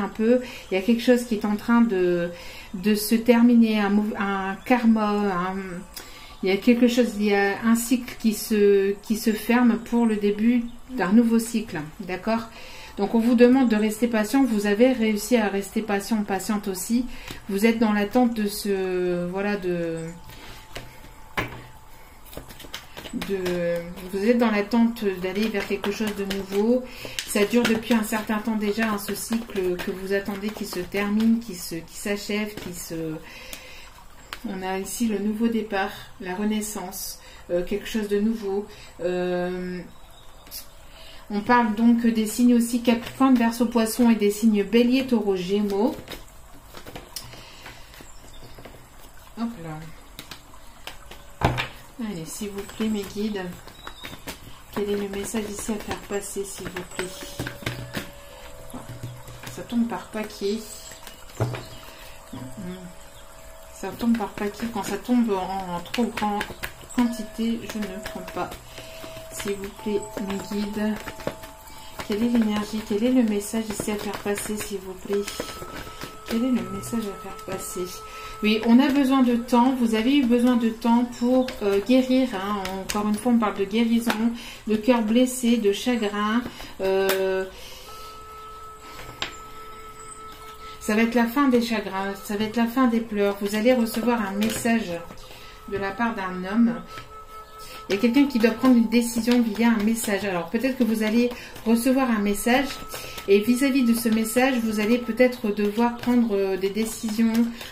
peu. Il y a quelque chose qui est en train de se terminer, un karma, il y a quelque chose, il y a un cycle qui se ferme pour le début d'un nouveau cycle, d'accord? Donc on vous demande de rester patient, vous avez réussi à rester patient, patiente aussi. Vous êtes dans l'attente de ce, voilà, vous êtes dans l'attente d'aller vers quelque chose de nouveau. Ça dure depuis un certain temps déjà, hein, ce cycle que vous attendez qui se termine, qui s'achève, on a ici le nouveau départ, la renaissance, quelque chose de nouveau. On parle donc des signes aussi Capricorne, Verseau, Poisson et des signes Bélier, Taureau, Gémeaux. Hop là. Allez, s'il vous plaît, mes guides, quel est le message ici à faire passer, s'il vous plaît? Ça tombe par paquet. Ça tombe par paquet. Quand ça tombe en trop grande quantité, je ne prends pas. S'il vous plaît, mes guides, quelle est l'énergie, quel est le message ici à faire passer, s'il vous plaît? Quel est le message à faire passer? Oui, on a besoin de temps. Vous avez eu besoin de temps pour guérir, hein. Encore une fois, on parle de guérison, de cœur blessé, de chagrin. Ça va être la fin des chagrins, ça va être la fin des pleurs. Vous allez recevoir un message de la part d'un homme. Il y a quelqu'un qui doit prendre une décision via un message. Alors peut-être que vous allez recevoir un message et vis-à-vis de ce message, vous allez peut-être devoir prendre des décisions.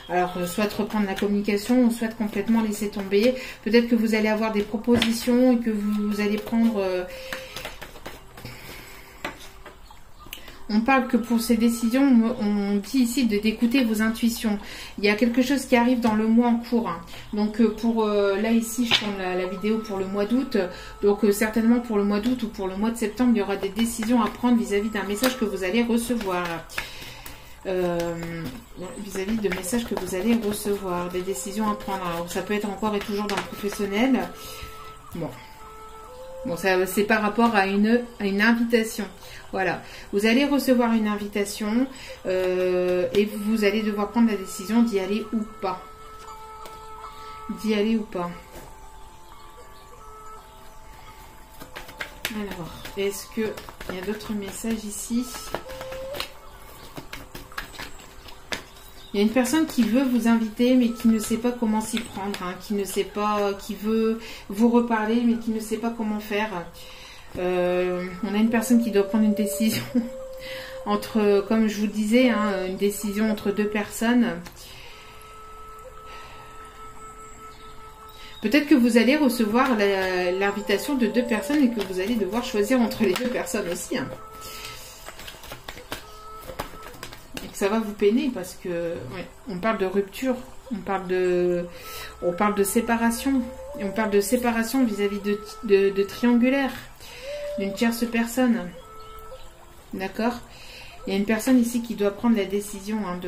Alors soit reprendre la communication ou soit complètement laisser tomber. Peut-être que vous allez avoir des propositions et que vous allez prendre... On parle que pour ces décisions, on dit ici d'écouter vos intuitions. Il y a quelque chose qui arrive dans le mois en cours, hein. Donc là ici, je tourne la vidéo pour le mois d'août. Donc certainement pour le mois d'août ou pour le mois de septembre, il y aura des décisions à prendre vis-à-vis d'un message que vous allez recevoir. Vis-à-vis de messages que vous allez recevoir, des décisions à prendre. Alors ça peut être encore et toujours dans le professionnel. Bon, ça c'est par rapport à une invitation. Voilà, vous allez recevoir une invitation et vous allez devoir prendre la décision d'y aller ou pas. D'y aller ou pas. Alors, est-ce qu'il y a d'autres messages ici? Il y a une personne qui veut vous inviter mais qui ne sait pas comment s'y prendre, hein, qui ne sait pas, qui veut vous reparler mais qui ne sait pas comment faire. On a une personne qui doit prendre une décision entre, comme je vous disais, hein, une décision entre deux personnes. Peut-être que vous allez recevoir l'invitation de deux personnes et que vous allez devoir choisir entre les deux personnes aussi, hein. Et que ça va vous peiner parce que ouais, on parle de rupture, on parle de séparation. Et on parle de séparation vis-à-vis de triangulaire, d'une tierce personne. D'accord? Il y a une personne ici qui doit prendre la décision, hein,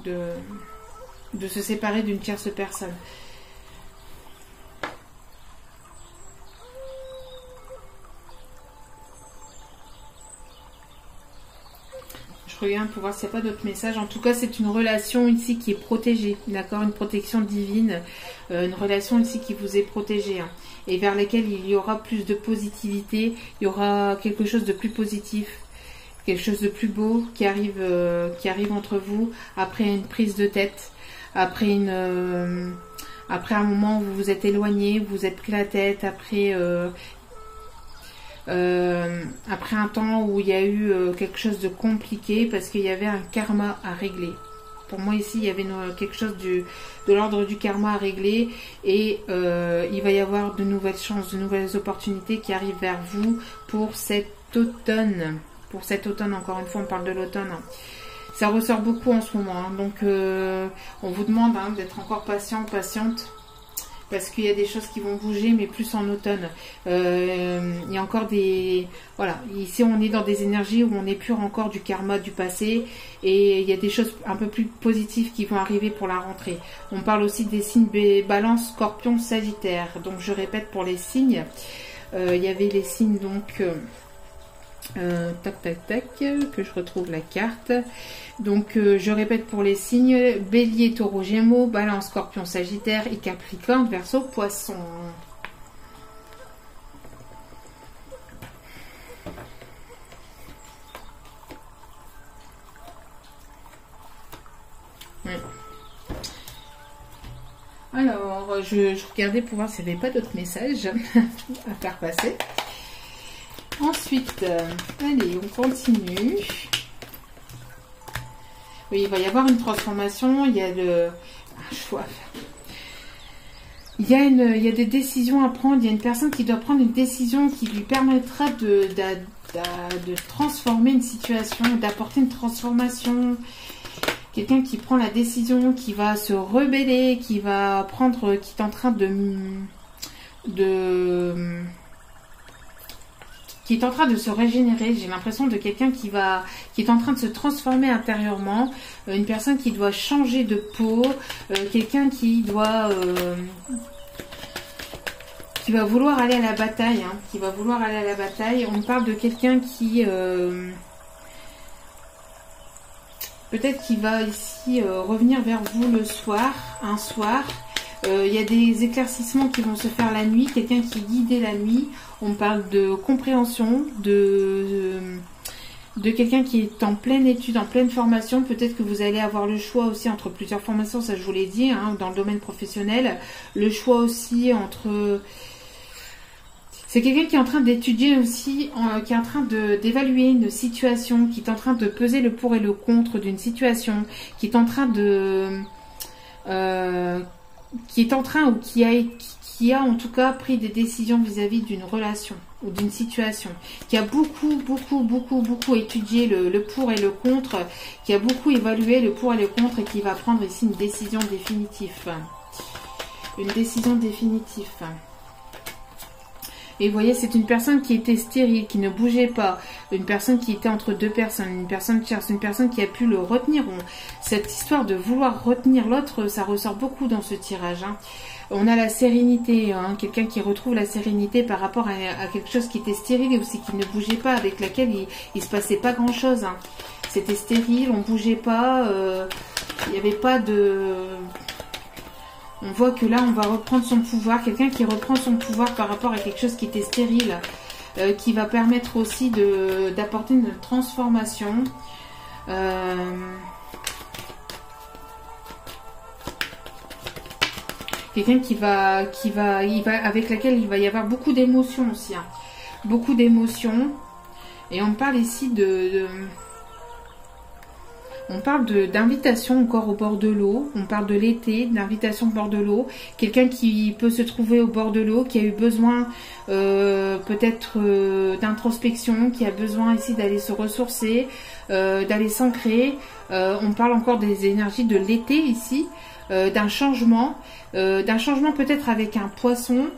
de se séparer d'une tierce personne. Je regarde pour voir s'il n'y a pas d'autres messages. En tout cas, c'est une relation ici qui est protégée. D'accord? Une protection divine. Une relation ici qui vous est protégée, hein, et vers laquelle il y aura plus de positivité. Il y aura quelque chose de plus positif. Quelque chose de plus beau qui arrive entre vous après une prise de tête. Après un moment où vous vous êtes éloigné, vous vous êtes pris la tête. Après un temps où il y a eu quelque chose de compliqué parce qu'il y avait un karma à régler. Pour moi ici, il y avait quelque chose de l'ordre du karma à régler et il va y avoir de nouvelles chances, de nouvelles opportunités qui arrivent vers vous pour cet automne. Pour cet automne, encore une fois, on parle de l'automne. Ça ressort beaucoup en ce moment. Hein. Donc, on vous demande hein, d'être encore patient, patiente. Parce qu'il y a des choses qui vont bouger, mais plus en automne. Il y a encore des... Voilà, ici on est dans des énergies où on épure encore du karma du passé. Et il y a des choses un peu plus positives qui vont arriver pour la rentrée. On parle aussi des signes Balance, Scorpion, Sagittaire. Donc je répète pour les signes. Il y avait les signes donc... tac tac tac, que je retrouve la carte. Donc je répète pour les signes: Bélier, Taureau, Gémeaux, Balance, Scorpion, Sagittaire et Capricorne, Verseau, Poisson. Alors je regardais pour voir s'il n'y avait pas d'autres messages à faire passer. Ensuite, allez, on continue. Oui, il va y avoir une transformation. Il y a un choix. Il y a des décisions à prendre. Il y a une personne qui doit prendre une décision qui lui permettra de transformer une situation, d'apporter une transformation. Quelqu'un qui prend la décision, qui va se rebeller, qui est en train qui est en train de se régénérer. J'ai l'impression de quelqu'un qui est en train de se transformer intérieurement, une personne qui doit changer de peau, quelqu'un qui va vouloir aller à la bataille, hein, qui va vouloir aller à la bataille. On parle de quelqu'un qui peut-être qui va ici revenir vers vous le soir, un soir. Il y a des éclaircissements qui vont se faire la nuit, quelqu'un qui est guidé la nuit. On parle de compréhension, de quelqu'un qui est en pleine étude, en pleine formation. Peut-être que vous allez avoir le choix aussi entre plusieurs formations, ça je vous l'ai dit, hein, dans le domaine professionnel. Le choix aussi entre... C'est quelqu'un qui est en train d'étudier aussi, qui est en train d'évaluer une situation, qui est en train de peser le pour et le contre d'une situation, qui est en train ou qui a en tout cas pris des décisions vis-à-vis d'une relation ou d'une situation, qui a beaucoup étudié le pour et le contre, qui a beaucoup évalué le pour et le contre et qui va prendre ici une décision définitive. Une décision définitive. Et vous voyez, c'est une personne qui était stérile, qui ne bougeait pas, une personne qui était entre deux personnes, une personne tierce, une personne qui a pu le retenir. Cette histoire de vouloir retenir l'autre, ça ressort beaucoup dans ce tirage. Hein. On a la sérénité, hein, quelqu'un qui retrouve la sérénité par rapport à quelque chose qui était stérile et aussi qui ne bougeait pas, avec laquelle il se passait pas grand-chose. Hein. C'était stérile, on bougeait pas, il n'y avait pas de... On voit que là, on va reprendre son pouvoir. Quelqu'un qui reprend son pouvoir par rapport à quelque chose qui était stérile, qui va permettre aussi d'apporter une transformation. Quelqu'un avec laquelle il va y avoir beaucoup d'émotions aussi. Hein. Beaucoup d'émotions. Et on parle ici on parle d'invitation encore au bord de l'eau. On parle de l'été, d'invitation au bord de l'eau. Quelqu'un qui peut se trouver au bord de l'eau, qui a eu besoin peut-être d'introspection, qui a besoin ici d'aller se ressourcer, d'aller s'ancrer. On parle encore des énergies de l'été ici, d'un changement peut-être avec un poisson,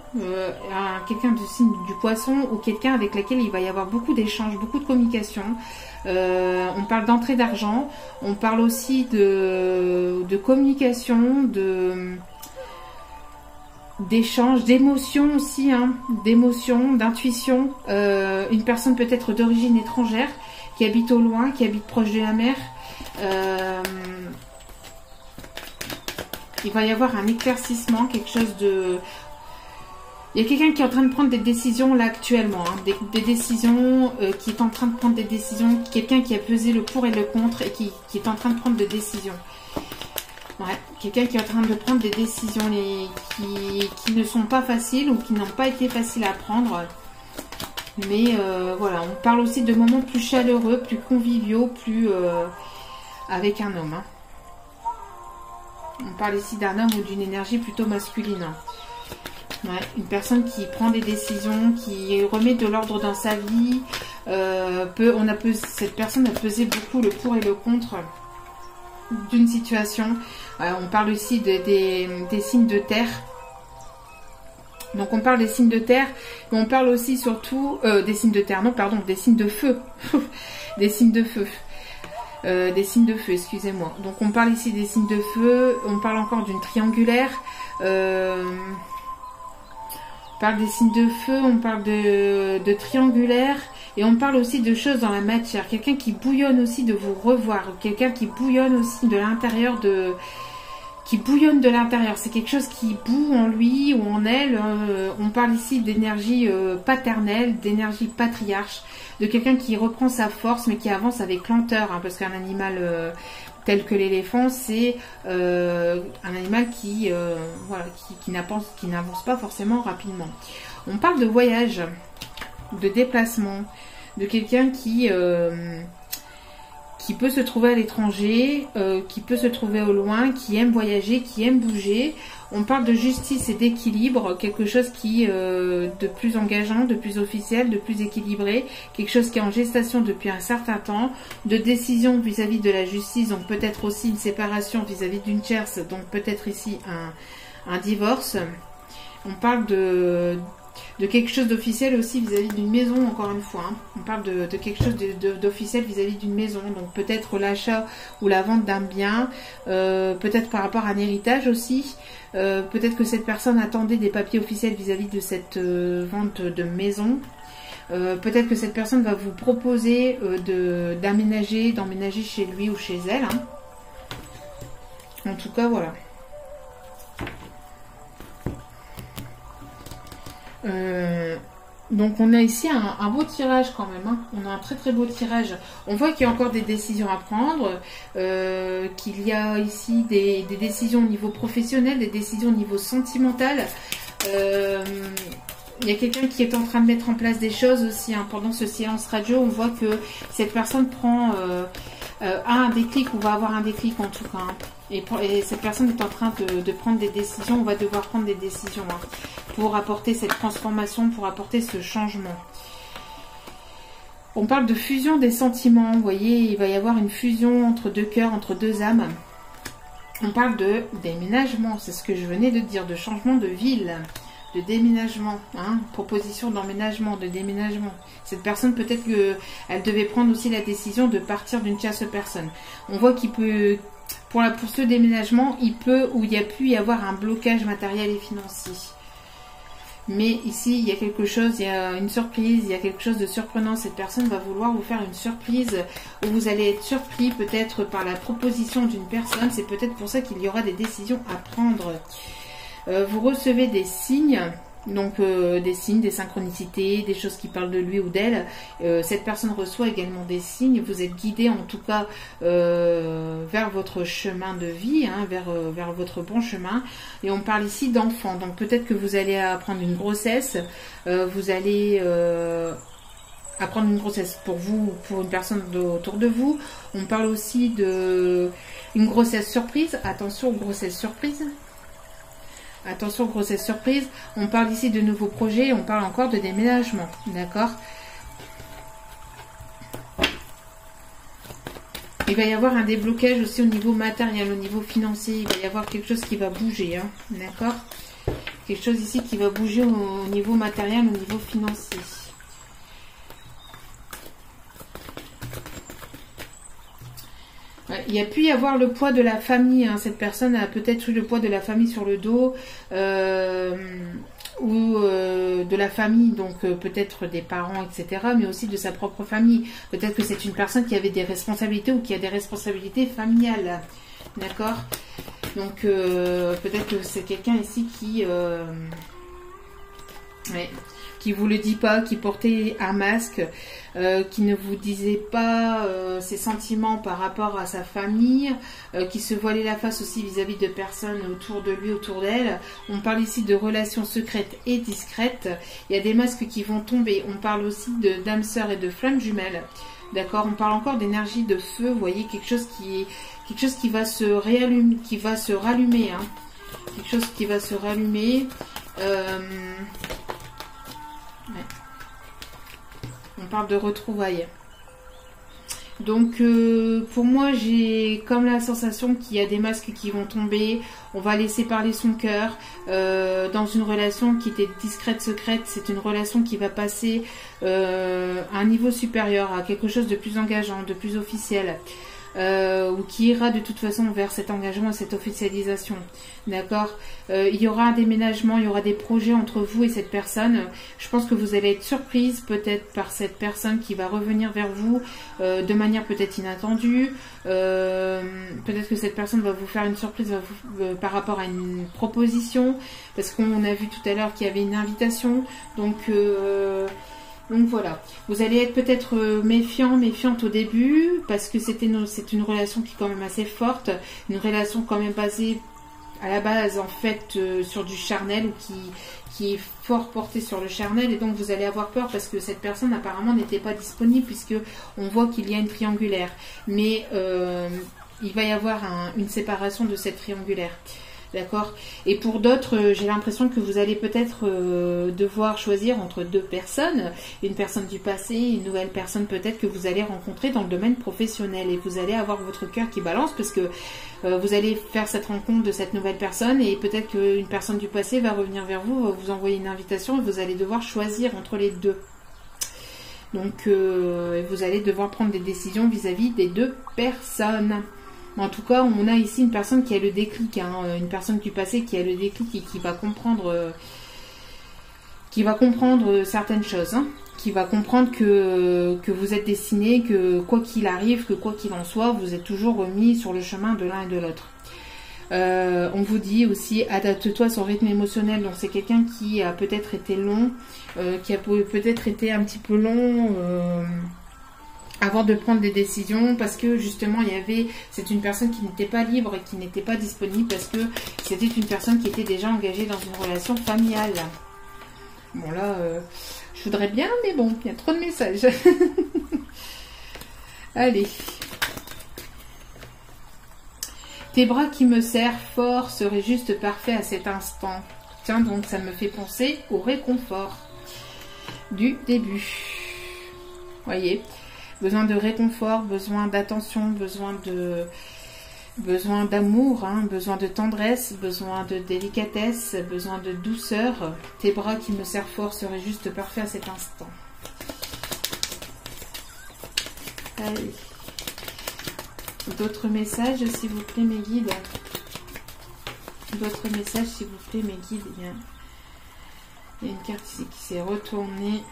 quelqu'un du signe du poisson ou quelqu'un avec lequel il va y avoir beaucoup d'échanges, beaucoup de communication. On parle d'entrée d'argent, on parle aussi de communication, d'échanges, d'émotions aussi, hein, d'émotions, d'intuition. Une personne peut-être d'origine étrangère qui habite au loin, qui habite proche de la mer. Il va y avoir un éclaircissement, quelque chose de... Il y a quelqu'un qui est en train de prendre des décisions là actuellement, hein, des décisions, qui est en train de prendre des décisions, quelqu'un qui a pesé le pour et le contre et qui est en train de prendre des décisions. Ouais, quelqu'un qui est en train de prendre des décisions qui ne sont pas faciles ou qui n'ont pas été faciles à prendre. Mais voilà, on parle aussi de moments plus chaleureux, plus conviviaux, plus avec un homme. Hein. On parle ici d'un homme ou d'une énergie plutôt masculine. Ouais, une personne qui prend des décisions, qui remet de l'ordre dans sa vie. Cette personne a pesé beaucoup le pour et le contre d'une situation. On parle aussi des signes de terre. Donc on parle des signes de terre, mais on parle aussi surtout des signes de terre, non pardon, des signes de feu. Des signes de feu. Des signes de feu, excusez-moi. Donc on parle ici des signes de feu, on parle encore d'une triangulaire. On parle des signes de feu, on parle de triangulaire. Et on parle aussi de choses dans la matière. Quelqu'un qui bouillonne aussi de vous revoir. Quelqu'un qui bouillonne aussi de l'intérieur qui bouillonne de l'intérieur. C'est quelque chose qui bout en lui ou en elle. On parle ici d'énergie paternelle, d'énergie patriarche. De quelqu'un qui reprend sa force mais qui avance avec lenteur. Hein, parce qu'un animal tel que l'éléphant, c'est un animal qui n'avance pas forcément rapidement. On parle de voyage, de déplacement, de quelqu'un qui peut se trouver à l'étranger, qui peut se trouver au loin, qui aime voyager, qui aime bouger. On parle de justice et d'équilibre, quelque chose qui de plus engageant, de plus officiel, de plus équilibré, quelque chose qui est en gestation depuis un certain temps, de décision vis-à-vis de la justice, donc peut-être aussi une séparation vis-à-vis d'une tierce, donc peut-être ici un divorce. On parle de quelque chose d'officiel aussi vis-à-vis d'une maison, encore une fois. Hein. On parle de quelque chose d'officiel vis-à-vis d'une maison. Donc peut-être l'achat ou la vente d'un bien, peut-être par rapport à un héritage aussi. Peut-être que cette personne attendait des papiers officiels vis-à-vis de cette vente de maison. Peut-être que cette personne va vous proposer d'emménager chez lui ou chez elle. Hein. En tout cas, voilà. Donc on a ici un beau tirage quand même, hein. On a un très très beau tirage. On voit qu'il y a encore des décisions à prendre, qu'il y a ici des décisions au niveau professionnel, des décisions au niveau sentimental. Il y a quelqu'un qui est en train de mettre en place des choses aussi, hein. Pendant ce silence radio, on voit que cette personne prend a un déclic, ou va avoir un déclic en tout cas, hein. Et cette personne est en train de prendre des décisions, on va devoir prendre des décisions, hein, pour apporter cette transformation, pour apporter ce changement. On parle de fusion des sentiments, vous voyez, il va y avoir une fusion entre deux cœurs, entre deux âmes. On parle de déménagement, c'est ce que je venais de dire, de changement de ville, de déménagement, hein, proposition d'emménagement, de déménagement. Cette personne, peut-être qu'elle devait prendre aussi la décision de partir d'une tierce personne. On voit qu'il peut, pour ce déménagement, il y a pu y avoir un blocage matériel et financier. Mais ici, il y a quelque chose, il y a une surprise, il y a quelque chose de surprenant. Cette personne va vouloir vous faire une surprise où vous allez être surpris peut-être par la proposition d'une personne. C'est peut-être pour ça qu'il y aura des décisions à prendre. Vous recevez des signes, donc des signes, des synchronicités, des choses qui parlent de lui ou d'elle. Cette personne reçoit également des signes. Vous êtes guidé en tout cas vers votre chemin de vie, hein, vers votre bon chemin. Et on parle ici d'enfant. Donc peut-être que vous allez apprendre une grossesse. Vous allez apprendre une grossesse pour vous ou pour une personne autour de vous. On parle aussi de une grossesse surprise. Attention, grossesse surprise. Attention, grossesse surprise. On parle ici de nouveaux projets. On parle encore de déménagement. D'accord? Il va y avoir un déblocage aussi au niveau matériel, au niveau financier. Il va y avoir quelque chose qui va bouger. Hein, d'accord? Quelque chose ici qui va bouger au niveau matériel, au niveau financier. Il y a pu y avoir le poids de la famille, hein. Cette personne a peut-être eu le poids de la famille sur le dos, ou de la famille, donc peut-être des parents, etc., mais aussi de sa propre famille. Peut-être que c'est une personne qui avait des responsabilités ou qui a des responsabilités familiales. D'accord? Donc peut-être que c'est quelqu'un ici qui vous le dit pas, qui portait un masque, qui ne vous disait pas ses sentiments par rapport à sa famille, qui se voilait la face aussi vis-à-vis de personnes autour de lui, autour d'elle. On parle ici de relations secrètes et discrètes. Il y a des masques qui vont tomber. On parle aussi d'âmes sœurs et de flammes jumelles. D'accord, on parle encore d'énergie de feu, vous voyez, quelque chose qui va se réallumer, qui va se rallumer, hein. Quelque chose qui va se rallumer. Ouais. On parle de retrouvailles. Donc pour moi j'ai comme la sensation qu'il y a des masques qui vont tomber, on va laisser parler son cœur dans une relation qui était discrète, secrète, c'est une relation qui va passer à un niveau supérieur, à quelque chose de plus engageant, de plus officiel. Ou qui ira de toute façon vers cet engagement et cette officialisation. D'accord, il y aura un déménagement, il y aura des projets entre vous et cette personne. Je pense que vous allez être surprise peut-être par cette personne qui va revenir vers vous de manière peut-être inattendue. Peut-être que cette personne va vous faire une surprise par rapport à une proposition, parce qu'on a vu tout à l'heure qu'il y avait une invitation. Donc voilà, vous allez être peut-être méfiante au début, parce que c'est une relation qui est quand même assez forte, une relation quand même basée à la base en fait sur du charnel, ou qui est fort portée sur le charnel, et donc vous allez avoir peur parce que cette personne apparemment n'était pas disponible, puisque on voit qu'il y a une triangulaire, mais il va y avoir une séparation de cette triangulaire. D'accord. Et pour d'autres, j'ai l'impression que vous allez peut-être devoir choisir entre deux personnes, une personne du passé, une nouvelle personne peut-être que vous allez rencontrer dans le domaine professionnel, et vous allez avoir votre cœur qui balance, parce que vous allez faire cette rencontre de cette nouvelle personne, et peut-être qu'une personne du passé va revenir vers vous, va vous envoyer une invitation, et vous allez devoir choisir entre les deux. Donc vous allez devoir prendre des décisions vis-à-vis des deux personnes. En tout cas, on a ici une personne qui a le déclic, hein, une personne du passé qui a le déclic et qui va comprendre certaines choses, hein, qui va comprendre que vous êtes destiné, que quoi qu'il arrive, que quoi qu'il en soit, vous êtes toujours remis sur le chemin de l'un et de l'autre. On vous dit aussi, adapte-toi à son rythme émotionnel. Donc c'est quelqu'un qui a peut-être été long, qui a peut-être été un petit peu long avant de prendre des décisions, parce que justement c'est une personne qui n'était pas libre et qui n'était pas disponible, parce que c'était une personne qui était déjà engagée dans une relation familiale. Bon là, je voudrais bien, mais bon, il y a trop de messages. Allez. Tes bras qui me serrent fort seraient juste parfaits à cet instant. Tiens, donc ça me fait penser au réconfort du début. Voyez, besoin de réconfort, besoin d'attention, besoin d'amour, hein, besoin de tendresse, besoin de délicatesse, besoin de douceur. Tes bras qui me serrent fort seraient juste parfaits à cet instant. Allez. D'autres messages, s'il vous plaît, mes guides. D'autres messages, s'il vous plaît, mes guides. Il y a une carte ici qui s'est retournée.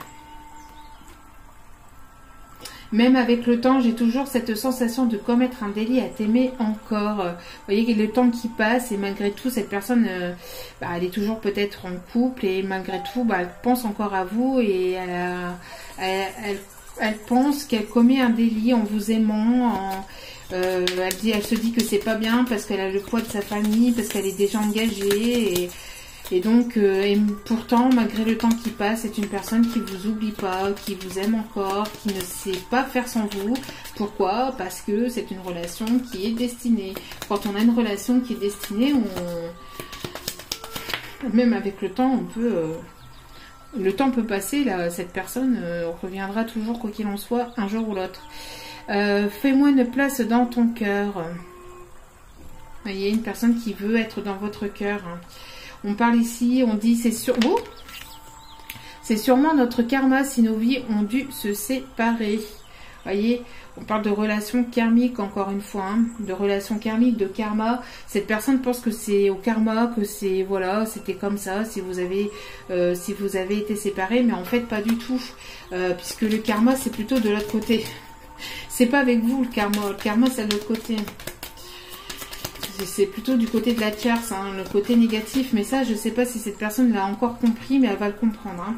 Même avec le temps, j'ai toujours cette sensation de commettre un délit à t'aimer encore. Vous voyez que le temps qui passe, et malgré tout, cette personne, elle est toujours peut-être en couple, et malgré tout, elle pense encore à vous, et elle pense qu'elle commet un délit en vous aimant. Elle se dit que c'est pas bien parce qu'elle a le poids de sa famille, parce qu'elle est déjà engagée, et donc et pourtant, malgré le temps qui passe, c'est une personne qui vous oublie pas, qui vous aime encore, qui ne sait pas faire sans vous. Pourquoi? Parce que c'est une relation qui est destinée. Quand on a une relation qui est destinée, même avec le temps, le temps peut passer, là, cette personne reviendra toujours, quoi qu'il en soit, un jour ou l'autre. Fais-moi une place dans ton cœur. Il y a une personne qui veut être dans votre cœur. On parle ici, on dit c'est sûrement notre karma si nos vies ont dû se séparer. Voyez, on parle de relations karmiques encore une fois, hein, de relations karmiques, de karma. Cette personne pense que c'est au karma, que c'est voilà, c'était comme ça si vous avez été séparés, mais en fait pas du tout, puisque le karma c'est plutôt de l'autre côté. C'est pas avec vous le karma c'est de l'autre côté. C'est plutôt du côté de la tierce, hein, le côté négatif. Mais ça, je sais pas si cette personne l'a encore compris, mais elle va le comprendre. Hein.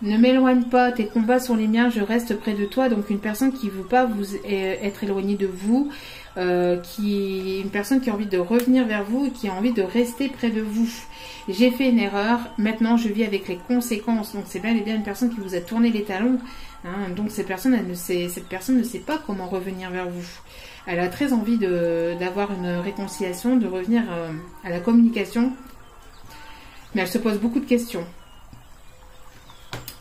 Ne m'éloigne pas, tes combats sont les miens, je reste près de toi. Donc une personne qui ne veut pas vous être éloignée de vous, une personne qui a envie de revenir vers vous et qui a envie de rester près de vous. J'ai fait une erreur, maintenant je vis avec les conséquences. Donc c'est bel et bien une personne qui vous a tourné les talons. Hein, donc cette personne ne sait pas comment revenir vers vous. Elle a très envie d'avoir une réconciliation, de revenir à la communication. Mais elle se pose beaucoup de questions.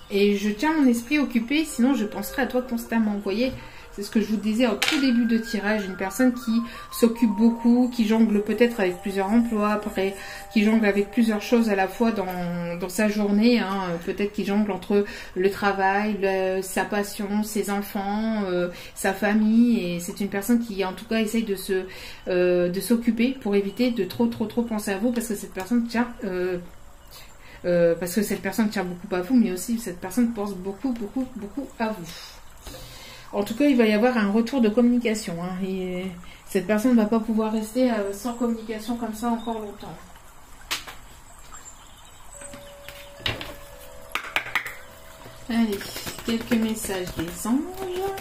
Et je tiens mon esprit occupé, sinon je penserai à toi constamment. Vous voyez, c'est ce que je vous disais au tout début de tirage. Une personne qui s'occupe beaucoup, qui jongle peut-être avec plusieurs emplois, après, qui jongle avec plusieurs choses à la fois dans sa journée. Hein. Peut-être qui jongle entre le travail, sa passion, ses enfants, sa famille. Et c'est une personne qui, en tout cas, essaye de s'occuper pour éviter de trop penser à vous, parce que cette personne tient... beaucoup à vous, mais aussi cette personne pense beaucoup à vous. En tout cas, il va y avoir un retour de communication. Hein, et cette personne ne va pas pouvoir rester sans communication comme ça encore longtemps. Allez, quelques messages des anges.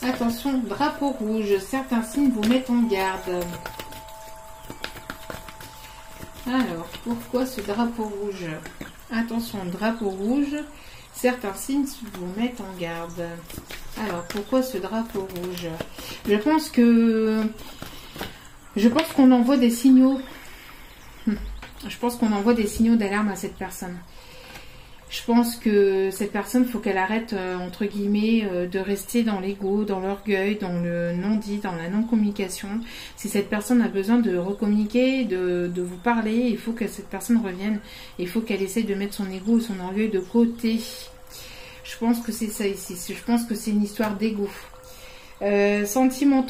Attention, drapeau rouge. Certains signes vous mettent en garde. Alors, pourquoi ce drapeau rouge? Attention, drapeau rouge, certains signes vous mettent en garde. Alors, pourquoi ce drapeau rouge? Je pense qu'on envoie des signaux. Je pense qu'on envoie des signaux d'alarme à cette personne. Je pense que cette personne, il faut qu'elle arrête, entre guillemets, de rester dans l'ego, dans l'orgueil, dans le non-dit, dans la non-communication. Si cette personne a besoin de recommuniquer, de vous parler, il faut que cette personne revienne. Il faut qu'elle essaye de mettre son ego ou son orgueil de côté. Je pense que c'est ça ici. Je pense que c'est une histoire d'ego. Sentiments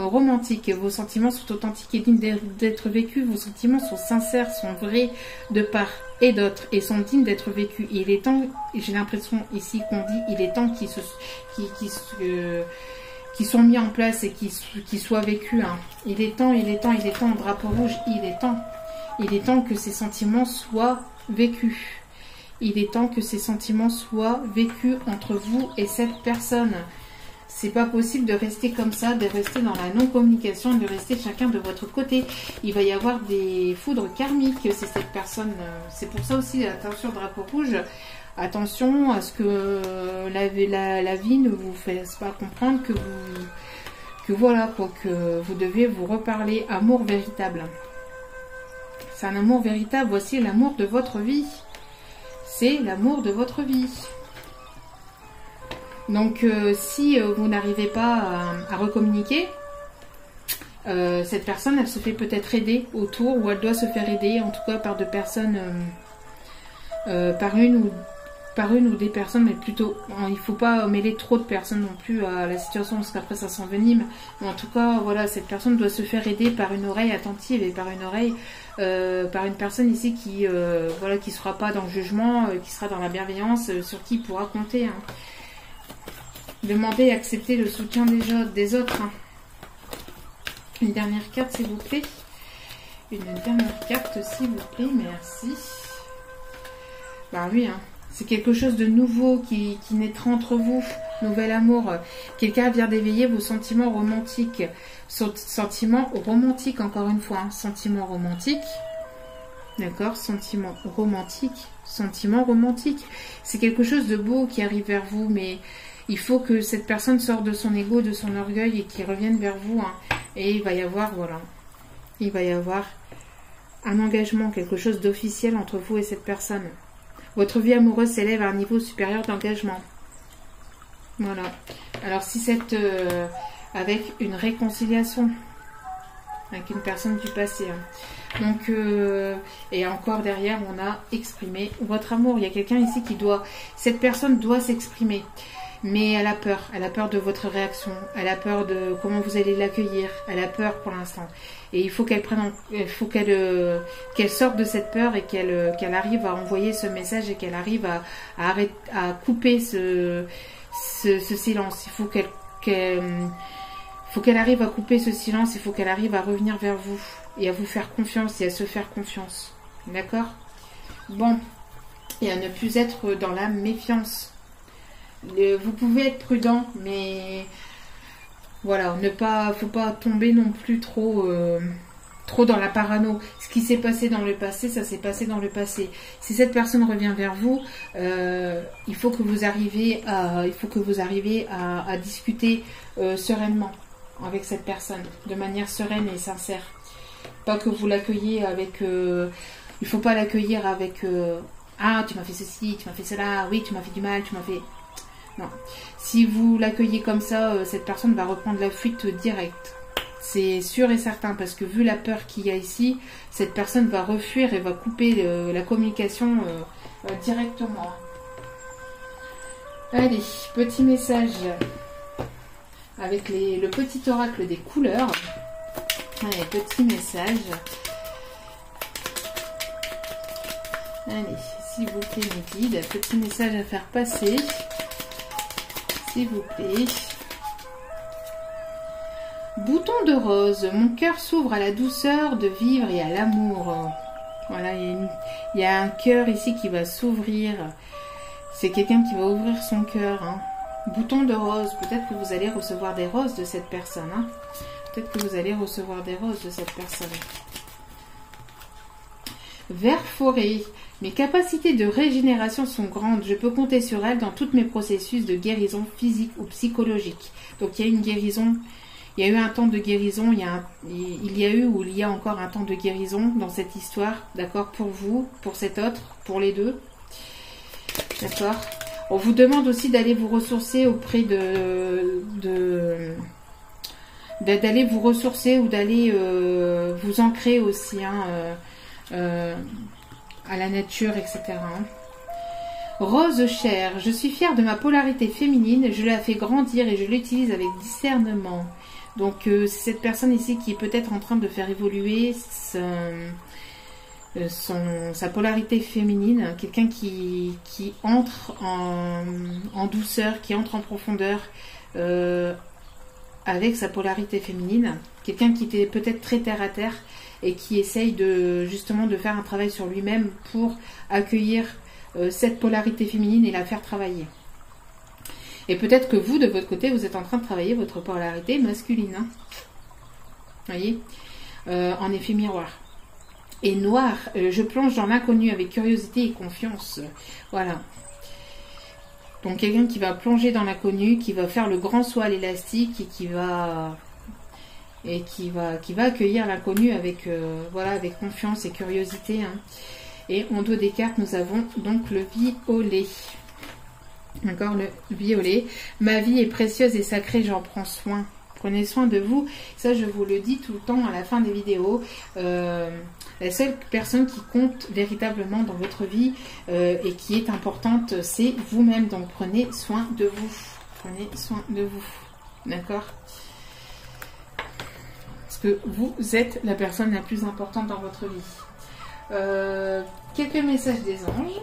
romantiques. Vos sentiments sont authentiques et dignes d'être vécus. Vos sentiments sont sincères, sont vrais de part et d'autre et sont dignes d'être vécus. Il est temps, j'ai l'impression ici qu'on dit, il est temps qu'ils soient mis en place et qu'ils soient vécus. Hein. Il est temps, drapeau rouge, il est temps que ces sentiments soient vécus. Il est temps que ces sentiments soient vécus entre vous et cette personne. C'est pas possible de rester comme ça, de rester dans la non-communication, de rester chacun de votre côté. Il va y avoir des foudres karmiques, c'est cette personne. C'est pour ça aussi, attention drapeau rouge, attention à ce que la vie ne vous fasse pas comprendre que vous devez vous reparler. Amour véritable. C'est un amour véritable, voici l'amour de votre vie. C'est l'amour de votre vie. Donc, si vous n'arrivez pas à recommuniquer, cette personne, elle se fait peut-être aider autour, ou elle doit se faire aider, en tout cas par deux personnes, par une ou des personnes, mais plutôt, il ne faut pas mêler trop de personnes non plus à la situation, parce qu'après ça s'envenime. Mais en tout cas, voilà, cette personne doit se faire aider par une oreille attentive et par une personne ici qui sera pas dans le jugement, qui sera dans la bienveillance, sur qui il pourra compter. Hein. Demandez et acceptez le soutien des autres. Hein. Une dernière carte, s'il vous plaît. Une dernière carte, s'il vous plaît. Merci. Bah oui, hein. C'est quelque chose de nouveau qui naîtra entre vous. Nouvel amour. Quelqu'un vient d'éveiller vos sentiments romantiques. Sentiments romantiques, encore une fois. Hein. Sentiments romantiques. D'accord, sentiments romantiques. Sentiments romantiques. C'est quelque chose de beau qui arrive vers vous, mais... il faut que cette personne sorte de son ego, de son orgueil et qu'il revienne vers vous. Hein. Et il va y avoir, voilà, il va y avoir un engagement, quelque chose d'officiel entre vous et cette personne. Votre vie amoureuse s'élève à un niveau supérieur d'engagement. Voilà. Alors si avec une réconciliation avec une personne du passé. Hein. Donc, et encore derrière, on a exprimé votre amour. Il y a quelqu'un ici cette personne doit s'exprimer. Mais elle a peur de votre réaction, elle a peur de comment vous allez l'accueillir, elle a peur pour l'instant. Et il faut qu'elle sorte de cette peur et qu'elle arrive à envoyer ce message et qu'elle arrive à couper ce silence. Il faut qu'elle arrive à couper ce silence, il faut qu'elle arrive à revenir vers vous. et à vous faire confiance et à se faire confiance. D'accord? Bon, et à ne plus être dans la méfiance. Vous pouvez être prudent, mais voilà, faut pas tomber non plus trop dans la parano. Ce qui s'est passé dans le passé, ça s'est passé dans le passé. Si cette personne revient vers vous, il faut que vous arriviez à discuter sereinement avec cette personne, de manière sereine et sincère. Pas que vous l'accueilliez avec... il faut pas l'accueillir avec... ah, tu m'as fait ceci, tu m'as fait cela, oui, tu m'as fait du mal, tu m'as fait... Non. Si vous l'accueillez comme ça, cette personne va reprendre la fuite directe. C'est sûr et certain, parce que vu la peur qu'il y a ici, cette personne va refuir et va couper la communication directement. Allez, petit message avec le petit oracle des couleurs. Allez, petit message. Allez, s'il vous plaît, mes guides, petit message à faire passer. S'il vous plaît. Bouton de rose, mon cœur s'ouvre à la douceur de vivre et à l'amour. Voilà, il y a un cœur ici qui va s'ouvrir. C'est quelqu'un qui va ouvrir son cœur. Hein. Bouton de rose, peut-être que vous allez recevoir des roses de cette personne. Hein. Peut-être que vous allez recevoir des roses de cette personne. Vert forêt. Mes capacités de régénération sont grandes. Je peux compter sur elles dans tous mes processus de guérison physique ou psychologique. Donc il y a une guérison, il y a eu un temps de guérison, il y a eu ou il y a encore un temps de guérison dans cette histoire. D'accord? Pour vous, pour cet autre, pour les deux. D'accord? On vous demande aussi d'aller vous ressourcer auprès d'aller vous ressourcer ou d'aller vous ancrer aussi, hein, à la nature, etc. Rose chair, je suis fière de ma polarité féminine, je la fais grandir et je l'utilise avec discernement. Donc c'est cette personne ici qui est peut-être en train de faire évoluer sa polarité féminine, quelqu'un qui entre en douceur, qui entre en profondeur avec sa polarité féminine, quelqu'un qui était peut-être très terre à terre et qui essaye justement de faire un travail sur lui-même pour accueillir cette polarité féminine et la faire travailler. Et peut-être que vous, de votre côté, vous êtes en train de travailler votre polarité masculine. Hein. Voyez, en effet miroir. Et noir, je plonge dans l'inconnu avec curiosité et confiance. Voilà. Donc quelqu'un qui va plonger dans l'inconnu, qui va faire le grand saut à l'élastique et qui va accueillir l'inconnu avec voilà, avec confiance et curiosité. Hein. Et en dos des cartes, nous avons donc le violet. D'accord, le violet. Ma vie est précieuse et sacrée, j'en prends soin. Prenez soin de vous. Ça, je vous le dis tout le temps à la fin des vidéos. La seule personne qui compte véritablement dans votre vie et qui est importante, c'est vous-même. Donc, prenez soin de vous. Prenez soin de vous. D'accord ? Parce que vous êtes la personne la plus importante dans votre vie. Quelques messages des anges.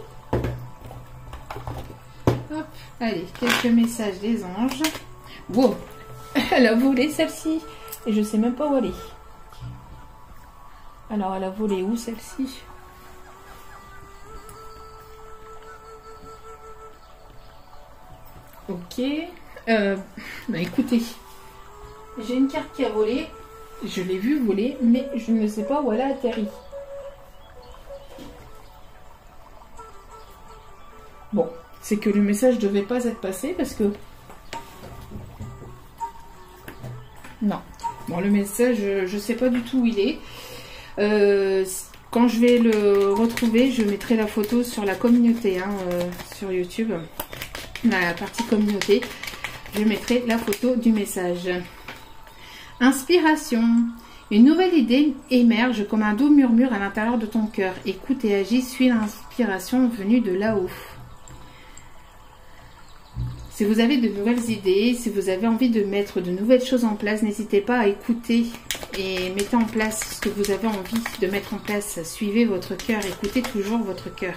Hop, allez, quelques messages des anges. Wow, elle a volé celle-ci. Et je sais même pas où elle est. Alors, elle a volé où celle-ci? Ok. Bah écoutez, j'ai une carte qui a volé. Je l'ai vue voler, mais je ne sais pas où elle a atterri. Bon, c'est que le message ne devait pas être passé parce que... Non. Bon, le message, je ne sais pas du tout où il est. Quand je vais le retrouver, je mettrai la photo sur la communauté, hein, sur YouTube. Dans la partie communauté, je mettrai la photo du message. Inspiration. Une nouvelle idée émerge comme un doux murmure à l'intérieur de ton cœur. Écoute et agis, suis l'inspiration venue de là-haut. Si vous avez de nouvelles idées, si vous avez envie de mettre de nouvelles choses en place, n'hésitez pas à écouter et mettez en place ce que vous avez envie de mettre en place. Suivez votre cœur, écoutez toujours votre cœur.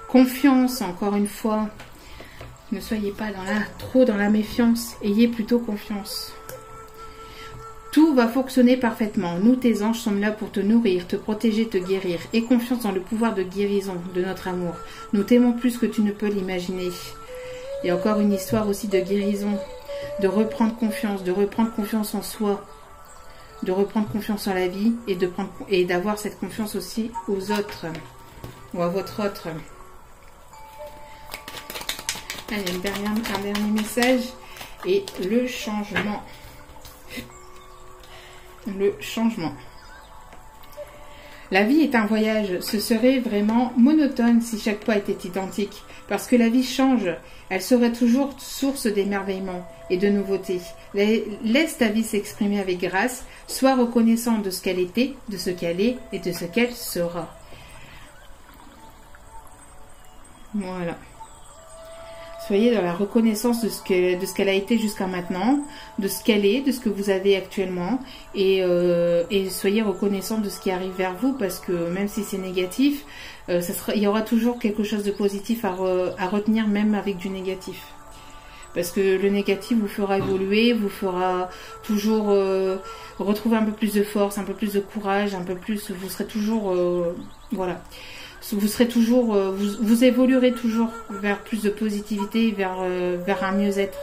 Confiance, encore une fois. Ne soyez pas trop dans la méfiance, ayez plutôt confiance. Tout va fonctionner parfaitement. Nous, tes anges, sommes là pour te nourrir, te protéger, te guérir. Aie confiance dans le pouvoir de guérison de notre amour. Nous t'aimons plus que tu ne peux l'imaginer. Il y a encore une histoire aussi de guérison, de reprendre confiance en soi, de reprendre confiance en la vie et d'avoir cette confiance aussi aux autres ou à votre autre. Allez, un dernier message et le changement. Le changement. La vie est un voyage. Ce serait vraiment monotone si chaque pas était identique. Parce que la vie change. Elle serait toujours source d'émerveillement et de nouveautés. Laisse ta vie s'exprimer avec grâce. Sois reconnaissant de ce qu'elle était, de ce qu'elle est et de ce qu'elle sera. Voilà. Soyez dans la reconnaissance de ce qu'elle a été jusqu'à maintenant, de ce qu'elle est, de ce que vous avez actuellement, et soyez reconnaissant de ce qui arrive vers vous, parce que même si c'est négatif, il y aura toujours quelque chose de positif à retenir, même avec du négatif. Parce que le négatif vous fera évoluer, vous fera toujours retrouver un peu plus de force, un peu plus de courage, un peu plus, vous serez toujours, voilà. Vous serez toujours, vous évoluerez toujours vers plus de positivité, vers un mieux-être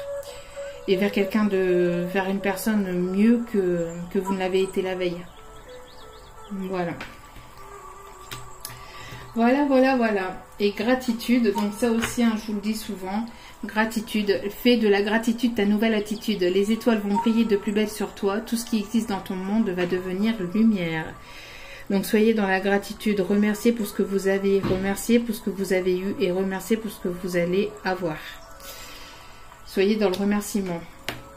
et vers vers une personne mieux que vous ne l'avez été la veille. Voilà. Voilà. Et gratitude, donc ça aussi, je vous le dis souvent, gratitude, fais de la gratitude ta nouvelle attitude. Les étoiles vont briller de plus belle sur toi, tout ce qui existe dans ton monde va devenir lumière. Donc soyez dans la gratitude, remerciez pour ce que vous avez, remerciez pour ce que vous avez eu et remerciez pour ce que vous allez avoir. Soyez dans le remerciement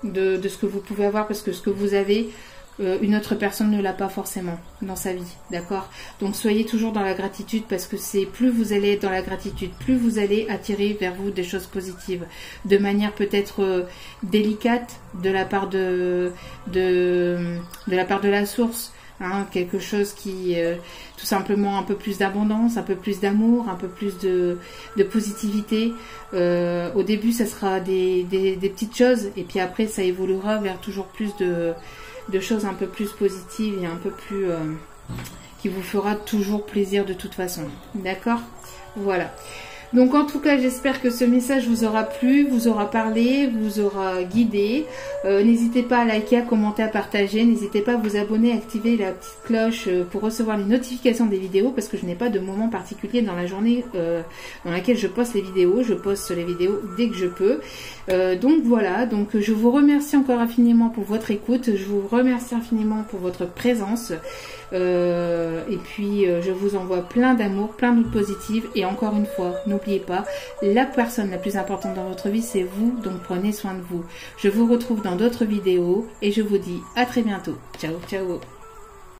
de ce que vous pouvez avoir, parce que ce que vous avez, une autre personne ne l'a pas forcément dans sa vie, d'accord? Donc soyez toujours dans la gratitude, parce que c'est plus vous allez être dans la gratitude, plus vous allez attirer vers vous des choses positives, de manière peut-être délicate de la part de la source. Hein, quelque chose qui, tout simplement, un peu plus d'abondance, un peu plus d'amour, un peu plus de positivité. Au début, ça sera des petites choses, et puis après, ça évoluera vers toujours plus de choses un peu plus positives et un peu plus qui vous fera toujours plaisir de toute façon. D'accord? Voilà. Donc en tout cas, j'espère que ce message vous aura plu, vous aura parlé, vous aura guidé. N'hésitez pas à liker, à commenter, à partager. N'hésitez pas à vous abonner, à activer la petite cloche pour recevoir les notifications des vidéos, parce que je n'ai pas de moment particulier dans la journée dans laquelle je poste les vidéos. Je poste les vidéos dès que je peux. Donc voilà, donc je vous remercie encore infiniment pour votre écoute. Je vous remercie infiniment pour votre présence. Et puis je vous envoie plein d'amour, plein de positives, et encore une fois, n'oubliez pas, la personne la plus importante dans votre vie, c'est vous, donc prenez soin de vous. Je vous retrouve dans d'autres vidéos et je vous dis à très bientôt. Ciao, ciao.